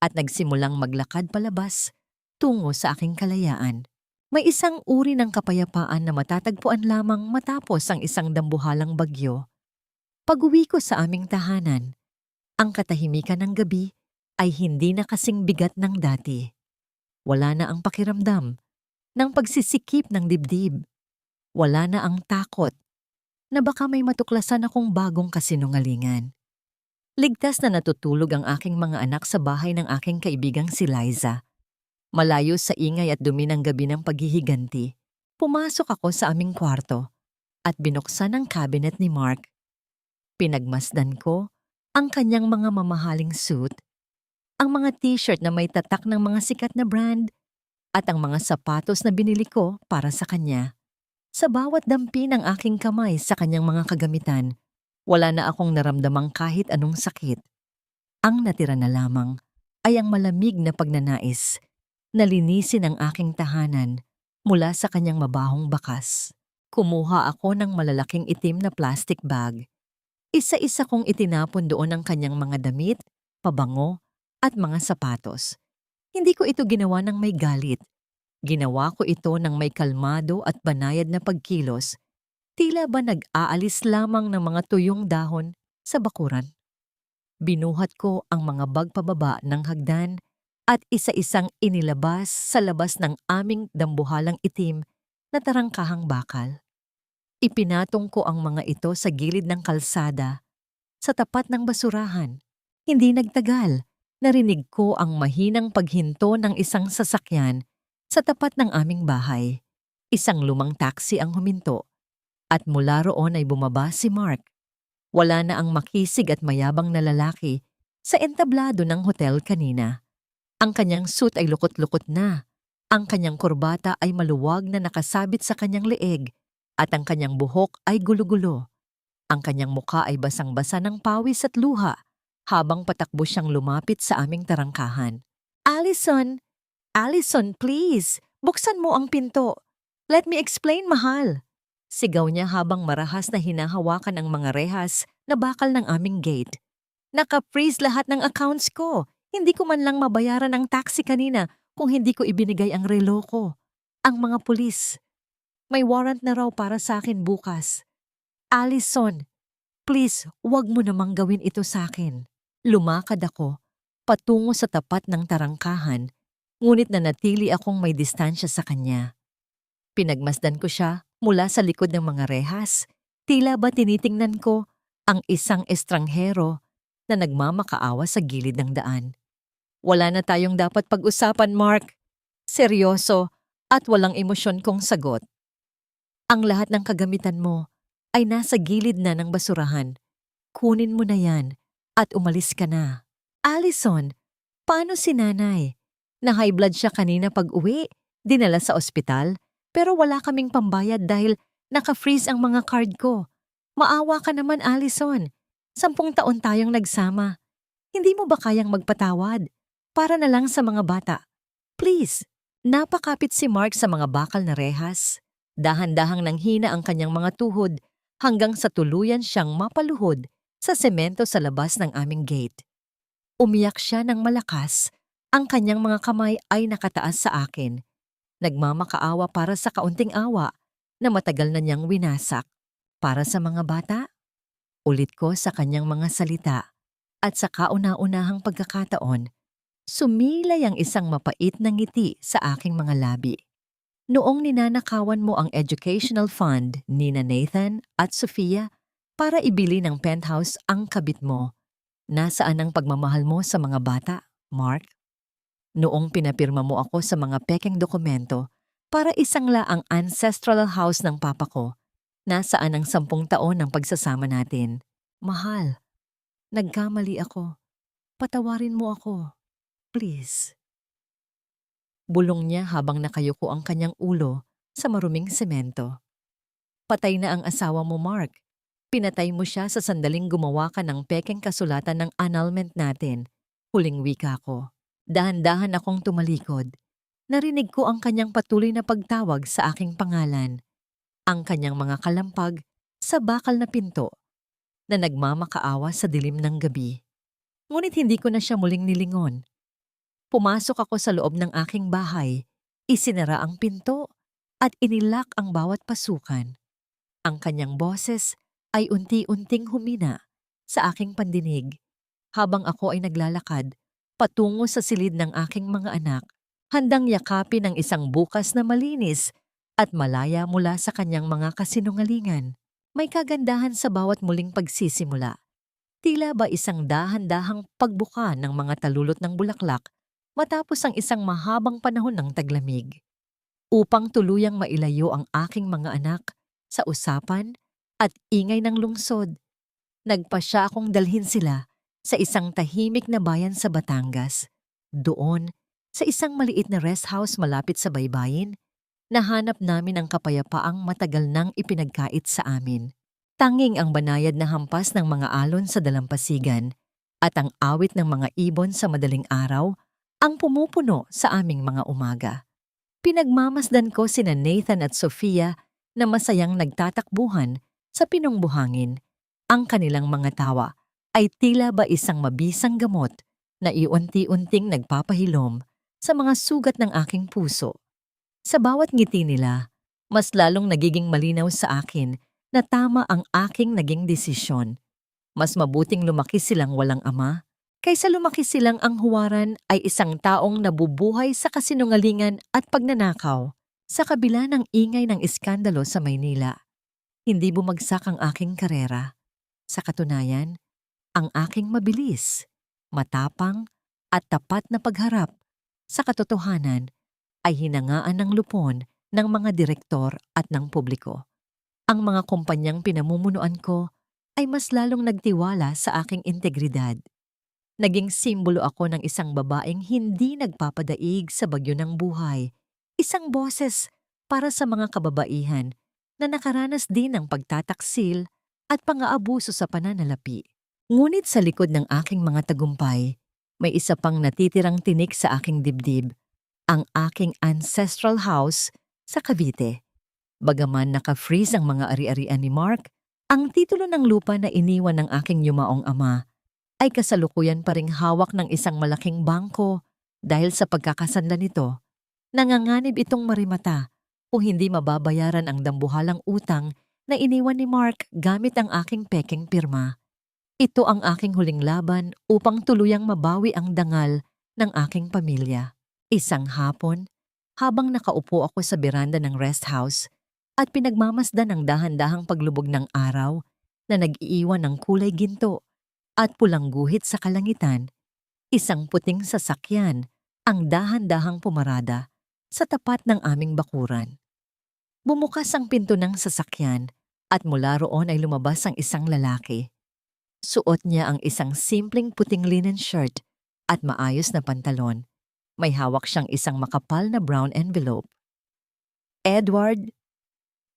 at nagsimulang maglakad palabas tungo sa aking kalayaan. May isang uri ng kapayapaan na matatagpuan lamang matapos ang isang dambuhalang bagyo. Pag-uwi ko sa aming tahanan, ang katahimikan ng gabi ay hindi na kasing bigat ng dati. Wala na ang pakiramdam ng pagsisikip ng dibdib. Wala na ang takot na baka may matuklasan akong bagong kasinungalingan. Ligtas na natutulog ang aking mga anak sa bahay ng aking kaibigang si Liza. Malayo sa ingay at dumi ng gabi ng paghihiganti, pumasok ako sa aming kwarto at binuksan ang cabinet ni Mark. Pinagmasdan ko ang kanyang mga mamahaling suit, ang mga t-shirt na may tatak ng mga sikat na brand, at ang mga sapatos na binili ko para sa kanya. Sa bawat dampi ng aking kamay sa kanyang mga kagamitan, wala na akong naramdamang kahit anong sakit. Ang natira na lamang ay ang malamig na pagnanais na linisin ang aking tahanan mula sa kanyang mabahong bakas. Kumuha ako ng malalaking itim na plastic bag. Isa-isa kong itinapon doon ang kanyang mga damit, pabango, at mga sapatos. Hindi ko ito ginawa ng may galit. Ginawa ko ito ng may kalmado at banayad na pagkilos, tila ba nag-aalis lamang ng mga tuyong dahon sa bakuran. Binuhat ko ang mga bag pababa ng hagdan at isa-isang inilabas sa labas ng aming dambuhalang itim na tarangkahang bakal. Ipinatong ko ang mga ito sa gilid ng kalsada, sa tapat ng basurahan. Hindi nagtagal, narinig ko ang mahinang paghinto ng isang sasakyan sa tapat ng aming bahay. Isang lumang taxi ang huminto, at mula roon ay bumaba si Mark. Wala na ang makisig at mayabang na lalaki sa entablado ng hotel kanina. Ang kanyang suit ay lukot-lukot na. Ang kanyang kurbata ay maluwag na nakasabit sa kanyang leeg at ang kanyang buhok ay gulo-gulo. Ang kanyang mukha ay basang-basa ng pawis at luha habang patakbo siyang lumapit sa aming tarangkahan. Allison! Allison, please! Buksan mo ang pinto! Let me explain, mahal! Sigaw niya habang marahas na hinahawakan ang mga rehas na bakal ng aming gate. Naka-freeze lahat ng accounts ko. Hindi ko man lang mabayaran ang taxi kanina kung hindi ko ibinigay ang relo ko. Ang mga pulis. May warrant na raw para sa akin bukas. Allison, please, wag mo namang gawin ito sa akin. Lumakad ako, patungo sa tapat ng tarangkahan, ngunit nanatili akong may distansya sa kanya. Pinagmasdan ko siya mula sa likod ng mga rehas. Tila ba tinitingnan ko ang isang estranghero na nagmamakaawa sa gilid ng daan. Wala na tayong dapat pag-usapan, Mark. Seryoso at walang emosyon kong sagot. Ang lahat ng kagamitan mo ay nasa gilid na ng basurahan. Kunin mo na yan at umalis ka na. Allison, paano si nanay? Na-high blood siya kanina pag-uwi, dinala sa ospital, pero wala kaming pambayad dahil naka-freeze ang mga card ko. Maawa ka naman, Allison. 10 taon tayong nagsama. Hindi mo ba kayang magpatawad? Para na lang sa mga bata. Please, napakapit si Mark sa mga bakal na rehas. Dahan-dahang nanghina ang kanyang mga tuhod hanggang sa tuluyan siyang mapaluhod sa semento sa labas ng aming gate. Umiyak siya ng malakas. Ang kanyang mga kamay ay nakataas sa akin. Nagmamakaawa para sa kaunting awa na matagal na niyang winasak. Para sa mga bata? Ulit ko sa kanyang mga salita at sa kauna-unahang pagkakataon, sumilay ang isang mapait na ngiti sa aking mga labi. Noong ninanakawan mo ang educational fund ni Nathan at Sofia para ibili ng penthouse ang kabit mo, nasaan ang pagmamahal mo sa mga bata, Mark? Noong pinapirma mo ako sa mga pekeng dokumento para isangla ang ancestral house ng papa ko, nasaan ang 10 taon ng pagsasama natin? Mahal, nagkamali ako. Patawarin mo ako. Please. Bulong niya habang nakayuko ang kanyang ulo sa maruming semento. Patay na ang asawa mo, Mark. Pinatay mo siya sa sandaling gumawa ka ng pekeng kasulatan ng annulment natin. Huling wika ko. Dahan-dahan akong tumalikod. Narinig ko ang kanyang patuloy na pagtawag sa aking pangalan. Ang kanyang mga kalampag sa bakal na pinto na nagmamakaawa sa dilim ng gabi. Ngunit hindi ko na siya muling nilingon. Pumasok ako sa loob ng aking bahay, isinara ang pinto at inilak ang bawat pasukan. Ang kanyang boses ay unti-unting humina sa aking pandinig habang ako ay naglalakad patungo sa silid ng aking mga anak, handang yakapin ang isang bukas na malinis at malaya mula sa kanyang mga kasinungalingan. May kagandahan sa bawat muling pagsisimula. Tila ba isang dahan-dahang pagbuka ng mga talulot ng bulaklak matapos ang isang mahabang panahon ng taglamig. Upang tuluyang mailayo ang aking mga anak sa usapan at ingay ng lungsod, nagpasya akong dalhin sila sa isang tahimik na bayan sa Batangas. Doon, sa isang maliit na rest house malapit sa baybayin, nahanap namin ang kapayapaang matagal nang ipinagkait sa amin. Tanging ang banayad na hampas ng mga alon sa dalampasigan at ang awit ng mga ibon sa madaling araw ang pumupuno sa aming mga umaga. Pinagmamasdan ko sina Nathan at Sofia na masayang nagtatakbuhan sa pinongbuhangin. Ang kanilang mga tawa ay tila ba isang mabisang gamot na iunti-unting nagpapahilom sa mga sugat ng aking puso. Sa bawat ngiti nila, mas lalong nagiging malinaw sa akin na tama ang aking naging desisyon. Mas mabuting lumaki silang walang ama kaysa lumaki silang ang huwaran ay isang taong nabubuhay sa kasinungalingan at pagnanakaw sa kabila ng ingay ng iskandalo sa Maynila. Hindi bumagsak ang aking karera. Sa katunayan, ang aking mabilis, matapang at tapat na pagharap sa katotohanan ay hinangaan ng lupon ng mga direktor at ng publiko. Ang mga kumpanyang pinamumunuan ko ay mas lalong nagtiwala sa aking integridad. Naging simbolo ako ng isang babaeng hindi nagpapadaig sa bagyo ng buhay. Isang boses para sa mga kababaihan na nakaranas din ng pagtataksil at pang-aabuso sa pananalapi. Ngunit sa likod ng aking mga tagumpay, may isa pang natitirang tinik sa aking dibdib, ang aking ancestral house sa Cavite. Bagaman naka-freeze ang mga ari-arian ni Mark, ang titulo ng lupa na iniwan ng aking yumaong ama ay kasalukuyan pa ring hawak ng isang malaking bangko dahil sa pagkakasanla nito, nanganganib itong marimata kung hindi mababayaran ang dambuhalang utang na iniwan ni Mark gamit ang aking peking pirma. Ito ang aking huling laban upang tuluyang mabawi ang dangal ng aking pamilya. Isang hapon, habang nakaupo ako sa beranda ng rest house at pinagmamasdan ang dahan-dahang paglubog ng araw na nag-iiwan ng kulay ginto at pulang guhit sa kalangitan, isang puting sasakyan ang dahan-dahang pumarada sa tapat ng aming bakuran. Bumukas ang pinto ng sasakyan at mula roon ay lumabas ang isang lalaki. Suot niya ang isang simpleng puting linen shirt at maayos na pantalon. May hawak siyang isang makapal na brown envelope. Edward,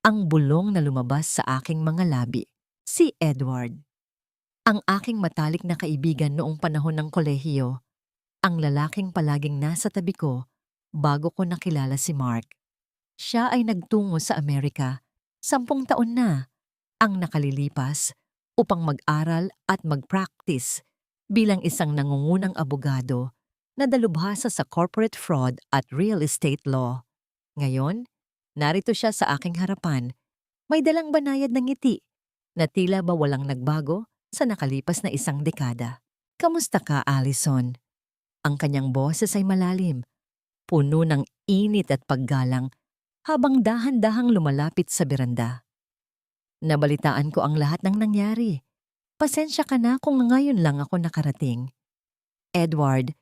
ang bulong na lumabas sa aking mga labi. Si Edward. Ang aking matalik na kaibigan noong panahon ng kolehiyo, ang lalaking palaging nasa tabi ko bago ko nakilala si Mark. Siya ay nagtungo sa Amerika, 10 taon na ang nakalilipas upang mag-aral at mag-practice bilang isang nangungunang abogado na dalubhasa sa corporate fraud at real estate law. Ngayon, narito siya sa aking harapan, may dalang banayad ng ngiti na tila ba walang nagbago sa nakalipas na 1 dekada. Kamusta ka, Allison? Ang kanyang boses ay malalim, puno ng init at paggalang habang dahan-dahang lumalapit sa beranda. Nabalitaan ko ang lahat ng nangyari. Pasensya ka na kung ngayon lang ako nakarating. Edward,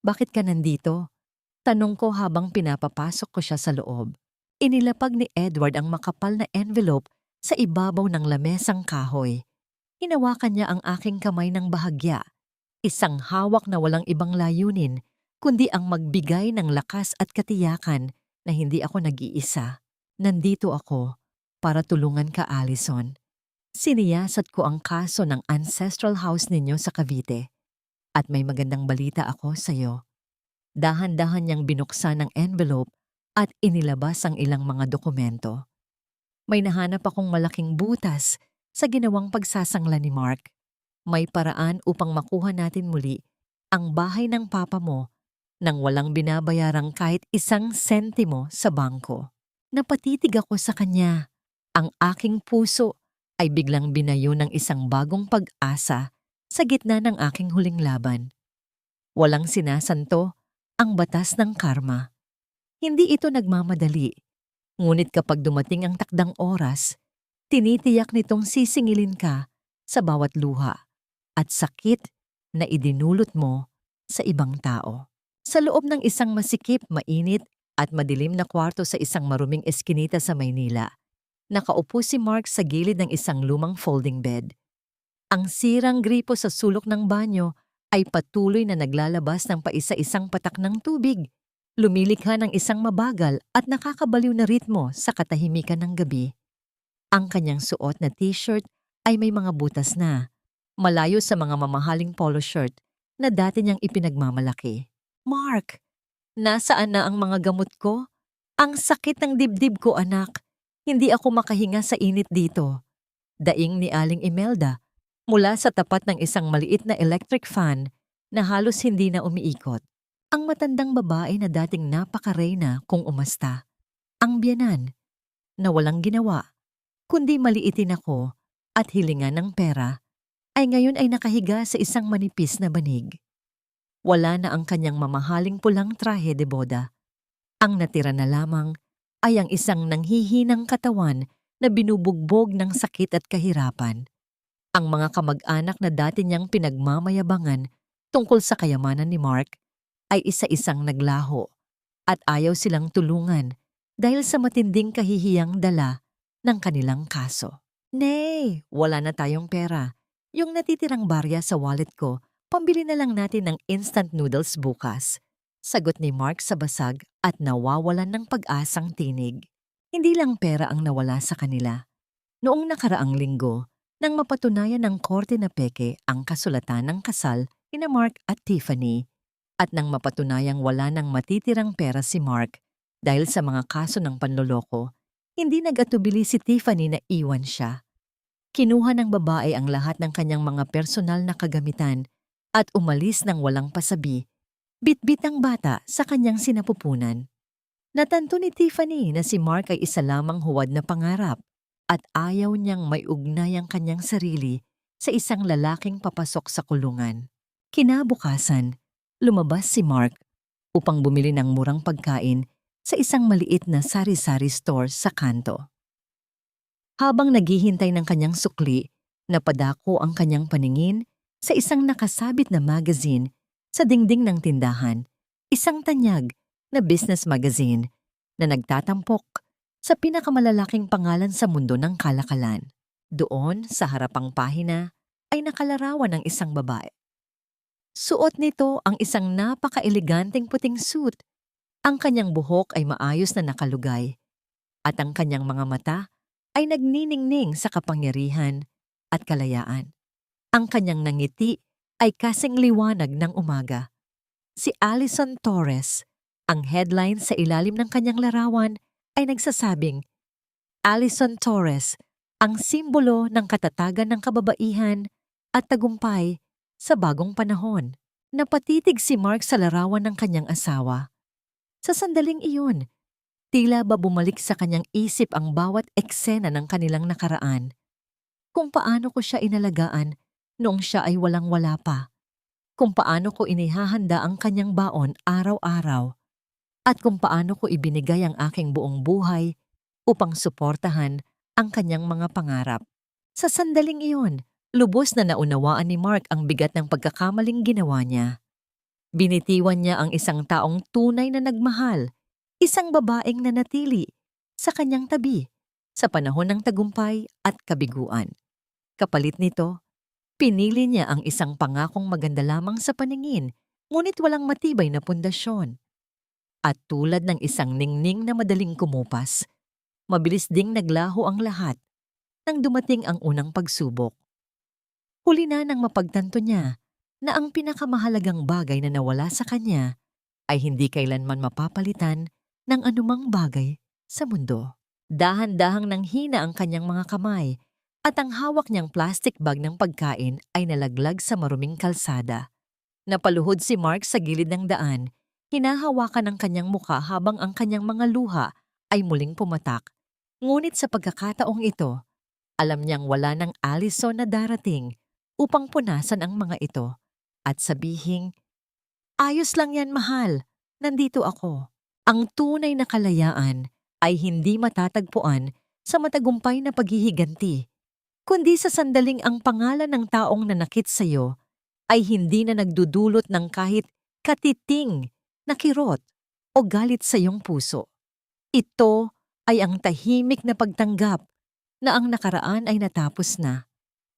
bakit ka nandito? Tanong ko habang pinapapasok ko siya sa loob. Inilapag ni Edward ang makapal na envelope sa ibabaw ng lamesang kahoy. Hinawakan niya ang aking kamay ng bahagya, isang hawak na walang ibang layunin kundi ang magbigay ng lakas at katiyakan na hindi ako nag-iisa. Nandito ako para tulungan ka, Allison. Siniyasat ko ang kaso ng ancestral house ninyo sa Cavite at may magandang balita ako sa iyo. Dahan-dahan niyang binuksan ang envelope at inilabas ang ilang mga dokumento. May nahanap akong malaking butas sa ginawang pagsasangla ni Mark. May paraan upang makuha natin muli ang bahay ng papa mo nang walang binabayarang kahit 1 sentimo sa bangko. Napatitig ako sa kanya. Ang aking puso ay biglang binayo ng isang bagong pag-asa sa gitna ng aking huling laban. Walang sinasanto ang batas ng karma. Hindi ito nagmamadali. Ngunit kapag dumating ang takdang oras, tinitiyak nitong sisingilin ka sa bawat luha at sakit na idinulot mo sa ibang tao. Sa loob ng isang masikip, mainit at madilim na kwarto sa isang maruming eskinita sa Maynila, nakaupo si Mark sa gilid ng isang lumang folding bed. Ang sirang gripo sa sulok ng banyo ay patuloy na naglalabas ng paisa-isang patak ng tubig, lumilikha ng isang mabagal at nakakabaliw na ritmo sa katahimikan ng gabi. Ang kanyang suot na t-shirt ay may mga butas na, malayo sa mga mamahaling polo shirt na dati niyang ipinagmamalaki. Mark, nasaan na ang mga gamot ko? Ang sakit ng dibdib ko, anak. Hindi ako makahinga sa init dito. Daing ni Aling Imelda mula sa tapat ng isang maliit na electric fan na halos hindi na umiikot. Ang matandang babae na dating napakareyna kung umasta. Ang biyanan na walang ginawa, kundi maliitin ako at hilingan ng pera, ay ngayon ay nakahiga sa isang manipis na banig. Wala na ang kanyang mamahaling pulang trahe de boda. Ang natira na lamang ay ang isang nanghihinang katawan na binubugbog ng sakit at kahirapan. Ang mga kamag-anak na dati niyang pinagmamayabangan tungkol sa kayamanan ni Mark ay isa-isang naglaho at ayaw silang tulungan dahil sa matinding kahihiyang dala ng kanilang kaso. Nay, wala na tayong pera. Yung natitirang barya sa wallet ko Pambili na lang natin ng instant noodles bukas. Sagot ni Mark sa basag at nawawalan ng pag-asang tinig. Hindi lang pera ang nawala sa kanila. Noong nakaraang linggo, nang mapatunayan ng korte na peke ang kasulatan ng kasal ni Mark at Tiffany, at nang mapatunayang wala nang matitirang pera si Mark dahil sa mga kaso ng panloloko, hindi nag-atubili si Tiffany na iwan siya. Kinuha ng babae ang lahat ng kanyang mga personal na kagamitan at umalis ng walang pasabi, bitbit ang bata sa kanyang sinapupunan. Natanto ni Tiffany na si Mark ay isa lamang huwad na pangarap at ayaw niyang may ugnay ang kanyang sarili sa isang lalaking papasok sa kulungan. Kinabukasan, lumabas si Mark upang bumili ng murang pagkain sa isang maliit na sari-sari store sa kanto. Habang naghihintay ng kanyang sukli, napadako ang kanyang paningin sa isang nakasabit na magazine sa dingding ng tindahan, isang tanyag na business magazine na nagtatampok sa pinakamalalaking pangalan sa mundo ng kalakalan. Doon, sa harapang pahina, ay nakalarawan ng isang babae. Suot nito ang isang napaka-eleganteng puting suit. Ang kanyang buhok ay maayos na nakalugay, at ang kanyang mga mata ay nagniningning sa kapangyarihan at kalayaan. Ang kanyang nangiti ay kasing liwanag ng umaga. Si Allison Torres, ang headline sa ilalim ng kanyang larawan ay nagsasabing, Allison Torres, ang simbolo ng katatagan ng kababaihan at tagumpay sa bagong panahon. Napatitig si Mark sa larawan ng kanyang asawa. Sa sandaling iyon, tila ba bumalik sa kanyang isip ang bawat eksena ng kanilang nakaraan. Kung paano ko siya inalagaan noong siya ay walang-wala pa. Kung paano ko inihahanda ang kanyang baon araw-araw. At kung paano ko ibinigay ang aking buong buhay upang suportahan ang kanyang mga pangarap. Sa sandaling iyon, lubos na naunawaan ni Mark ang bigat ng pagkakamaling ginawa niya. Binitiwan niya ang isang taong tunay na nagmahal, isang babaeng nanatili sa kanyang tabi sa panahon ng tagumpay at kabiguan. Kapalit nito, pinili niya ang isang pangakong maganda lamang sa paningin, ngunit walang matibay na pundasyon. At tulad ng isang ningning na madaling kumupas, mabilis ding naglaho ang lahat nang dumating ang unang pagsubok. Huli na nang mapagtanto niya na ang pinakamahalagang bagay na nawala sa kanya ay hindi kailanman mapapalitan ng anumang bagay sa mundo. Dahan-dahang nanghina ang kanyang mga kamay at ang hawak niyang plastic bag ng pagkain ay nalaglag sa maruming kalsada. Napaluhod si Mark sa gilid ng daan, hinahawakan ang kanyang muka habang ang kanyang mga luha ay muling pumatak. Ngunit sa pagkakataong ito, alam niyang wala ng Allison na darating upang punasan ang mga ito at sabihing, ayos lang yan mahal, nandito ako. Ang tunay na kalayaan ay hindi matatagpuan sa matagumpay na paghihiganti, kundi sa sandaling ang pangalan ng taong nanakit sa iyo ay hindi na nagdudulot ng kahit katiting na kirot o galit sa iyong puso. Ito ay ang tahimik na pagtanggap na ang nakaraan ay natapos na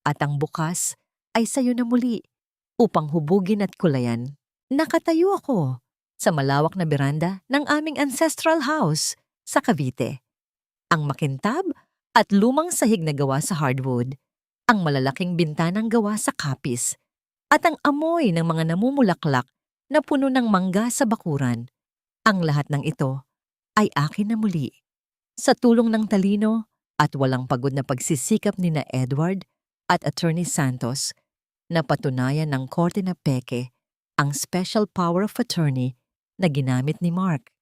at ang bukas ay sa iyo na muli upang hubugin at kulayan. Nakatayo ako sa malawak na beranda ng aming ancestral house sa Cavite. Ang makintab at lumang sahig na gawa sa hardwood, ang malalaking bintanang gawa sa kapis, at ang amoy ng mga namumulaklak na puno ng mangga sa bakuran. Ang lahat ng ito ay akin na muli. Sa tulong ng talino at walang pagod na pagsisikap ni na Edward at Attorney Santos, napatunayan ng korte na peke ang special power of attorney na ginamit ni Mark.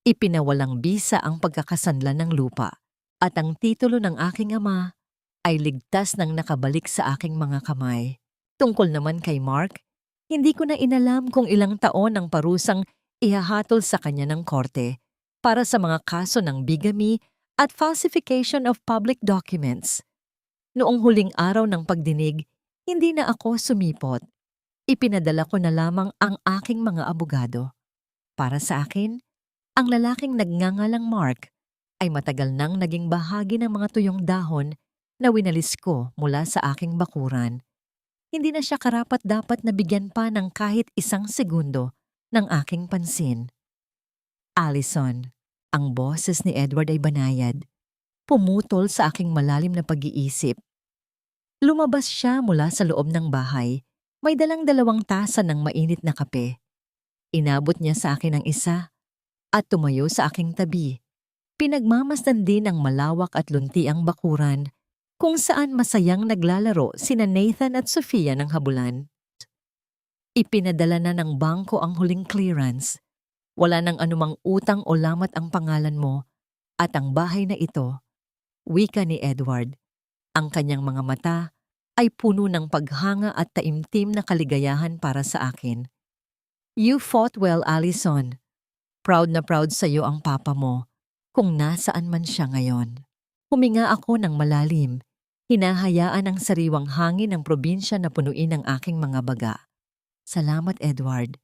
Ipinawalang bisa ang pagkakasanlan ng lupa at ang titulo ng aking ama ay ligtas nang nakabalik sa aking mga kamay. Tungkol naman kay Mark, hindi ko na inalam kung ilang taon ang parusang ihahatol sa kanya ng korte para sa mga kaso ng bigamy at falsification of public documents. Noong huling araw ng pagdinig, hindi na ako sumipot. Ipinadala ko na lamang ang aking mga abogado. Para sa akin, ang lalaking nagngangalang Mark ay matagal nang naging bahagi ng mga tuyong dahon na winalis ko mula sa aking bakuran. Hindi na siya karapat-dapat na bigyan pa ng kahit isang segundo ng aking pansin. Allison, ang boses ni Edward ay banayad. Pumutol sa aking malalim na pag-iisip. Lumabas siya mula sa loob ng bahay. May dalang 2 tasa ng mainit na kape. Inabot niya sa akin ang isa at tumayo sa aking tabi. Pinagmamasdan din ang malawak at luntiang bakuran kung saan masayang naglalaro sina Nathan at Sofia ng habulan. Ipinadala na ng bangko ang huling clearance. Wala nang anumang utang o lamat ang pangalan mo at ang bahay na ito, wika ni Edward. Ang kanyang mga mata ay puno ng paghanga at taimtim na kaligayahan para sa akin. You fought well, Allison. Proud na proud sa iyo ang papa mo, kung nasaan man siya ngayon. Huminga ako ng malalim, hinahayaan ang sariwang hangin ng probinsya na punuin ang aking mga baga. Salamat, Edward.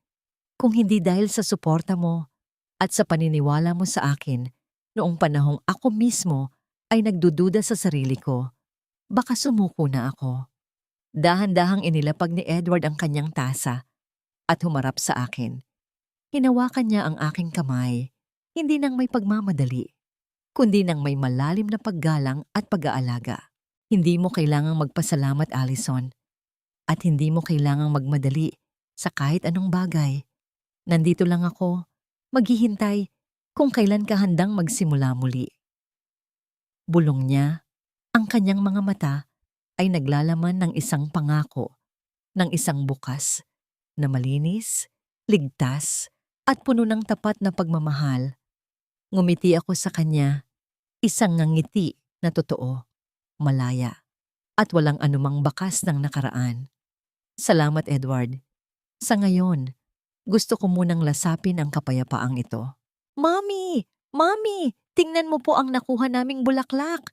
Kung hindi dahil sa suporta mo at sa paniniwala mo sa akin, noong panahong ako mismo ay nagdududa sa sarili ko, baka sumuko na ako. Dahan-dahang inilapag ni Edward ang kanyang tasa at humarap sa akin. Hinawakan niya ang aking kamay, hindi nang may pagmamadali, kundi nang may malalim na paggalang at pag-aalaga. Hindi mo kailangang magpasalamat, Allison, at hindi mo kailangang magmadali sa kahit anong bagay. Nandito lang ako, maghihintay kung kailan ka handang magsimula muli. Bulong niya, ang kanyang mga mata ay naglalaman ng isang pangako, ng isang bukas, na malinis, ligtas, at puno ng tapat na pagmamahal. Ngumiti ako sa kanya, isang ngiti na totoo, malaya, at walang anumang bakas ng nakaraan. Salamat, Edward. Sa ngayon, gusto ko munang lasapin ang kapayapaang ito. Mami! Mami! Tingnan mo po ang nakuha naming bulaklak!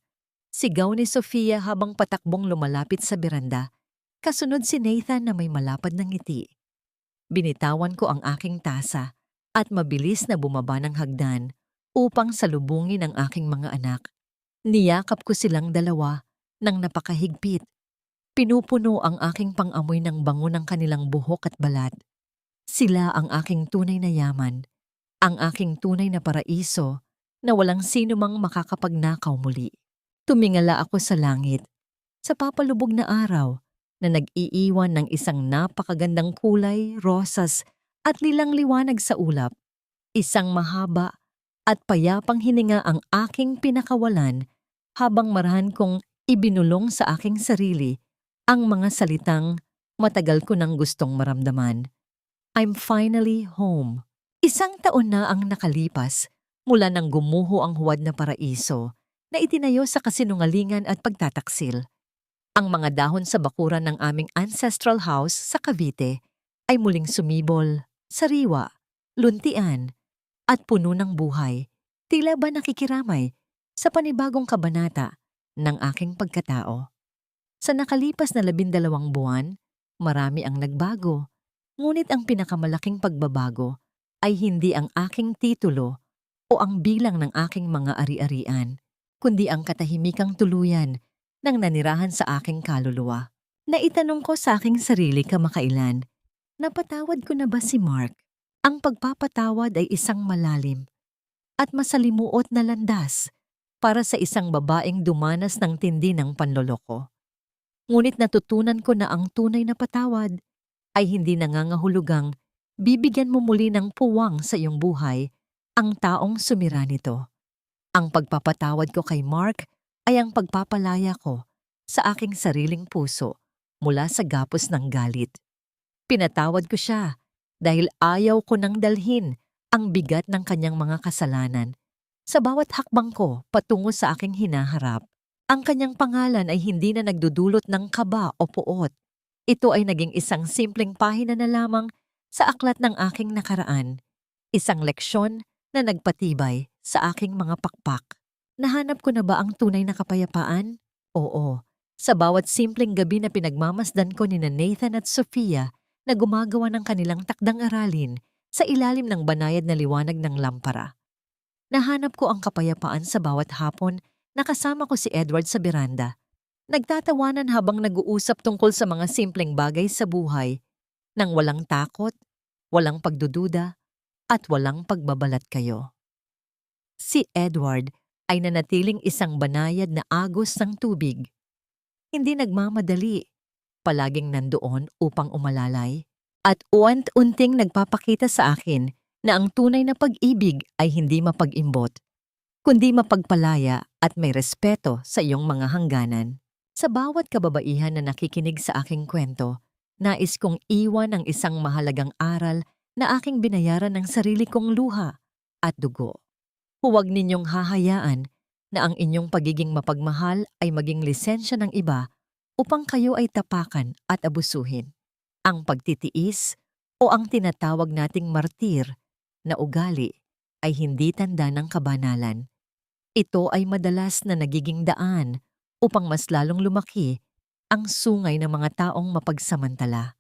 Sigaw ni Sofia habang patakbong lumalapit sa beranda, kasunod si Nathan na may malapad na ngiti. Binitawan ko ang aking tasa at mabilis na bumaba ng hagdan upang salubungin ang aking mga anak. Niyakap ko silang dalawa ng napakahigpit. Pinupuno ang aking pang-amoy ng bango ng kanilang buhok at balat. Sila ang aking tunay na yaman, ang aking tunay na paraiso na walang sino mang makakapagnakaw muli. Tumingala ako sa langit, sa papalubog na araw na nag-iiwan ng isang napakagandang kulay, rosas at lilang-liwanag sa ulap. Isang mahaba at payapang hininga ang aking pinakawalan habang marahan kong ibinulong sa aking sarili ang mga salitang matagal ko nang gustong maramdaman. I'm finally home. 1 taon na ang nakalipas mula nang gumuho ang huwad na paraiso na itinayo sa kasinungalingan at pagtataksil. Ang mga dahon sa bakuran ng aming ancestral house sa Cavite ay muling sumibol, sariwa, luntian, at puno ng buhay, tila ba nakikiramay sa panibagong kabanata ng aking pagkatao. Sa nakalipas na 12 buwan, marami ang nagbago, ngunit ang pinakamalaking pagbabago ay hindi ang aking titulo o ang bilang ng aking mga ari-arian, kundi ang katahimikang tuluyan ng nanirahan sa aking kaluluwa. Naitanong ko sa aking sarili kamakailan, napatawad ko na ba si Mark? Ang pagpapatawad ay isang malalim at masalimuot na landas para sa isang babaeng dumanas ng tindi ng panloloko. Ngunit natutunan ko na ang tunay na patawad ay hindi nangangahulugang bibigyan mo muli ng puwang sa iyong buhay ang taong sumira nito. Ang pagpapatawad ko kay Mark ay ang pagpapalaya ko sa aking sariling puso mula sa gapos ng galit. Pinatawad ko siya dahil ayaw ko nang dalhin ang bigat ng kanyang mga kasalanan. Sa bawat hakbang ko patungo sa aking hinaharap, ang kanyang pangalan ay hindi na nagdudulot ng kaba o puot. Ito ay naging isang simpleng pahina na lamang sa aklat ng aking nakaraan, isang leksyon na nagpatibay sa aking mga pakpak. Nahanap ko na ba ang tunay na kapayapaan? Oo. Sa bawat simpleng gabi na pinagmamasdan ko ni Nathan at Sofia na gumagawa ng kanilang takdang aralin sa ilalim ng banayad na liwanag ng lampara. Nahanap ko ang kapayapaan sa bawat hapon na kasama ko si Edward sa beranda Nagtatawanan habang nag-uusap tungkol sa mga simpleng bagay sa buhay nang walang takot, walang pagdududa, at walang pagbabalat kayo. Si Edward ay nanatiling isang banayad na agos ng tubig. Hindi nagmamadali, palaging nandoon upang umalalay, at uant-unting nagpapakita sa akin na ang tunay na pag-ibig ay hindi mapag-imbot, kundi mapagpalaya at may respeto sa iyong mga hangganan. Sa bawat kababaihan na nakikinig sa aking kwento, nais kong iwan ang isang mahalagang aral na aking binayaran ng sarili kong luha at dugo. Huwag ninyong hahayaan na ang inyong pagiging mapagmahal ay maging lisensya ng iba upang kayo ay tapakan at abusuhin. Ang pagtitiis o ang tinatawag nating martir na ugali ay hindi tanda ng kabanalan. Ito ay madalas na nagiging daan upang mas lalong lumaki ang sungay ng mga taong mapagsamantala.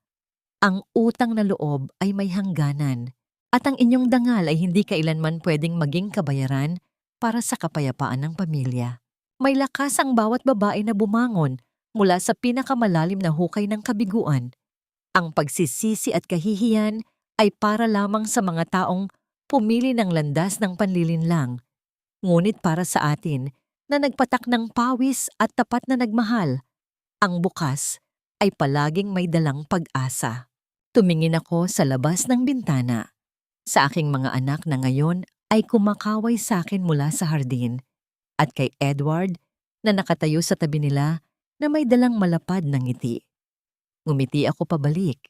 Ang utang na loob ay may hangganan at ang inyong dangal ay hindi kailanman pwedeng maging kabayaran para sa kapayapaan ng pamilya. May lakas ang bawat babae na bumangon mula sa pinakamalalim na hukay ng kabiguan. Ang pagsisisi at kahihiyan ay para lamang sa mga taong pumili ng landas ng panlilinlang. Ngunit para sa atin na nagpatak ng pawis at tapat na nagmahal, ang bukas ay palaging may dalang pag-asa. Tumingin ako sa labas ng bintana. Sa aking mga anak na ngayon ay kumakaway sa akin mula sa hardin, at kay Edward na nakatayo sa tabi nila na may dalang malapad ng ngiti. Ngumiti ako pabalik.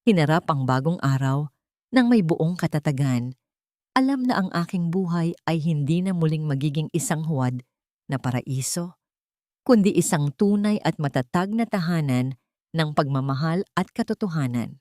Hinarap ang bagong araw nang may buong katatagan. Alam na ang aking buhay ay hindi na muling magiging isang huwad na paraiso, kundi isang tunay at matatag na tahanan ng pagmamahal at katotohanan.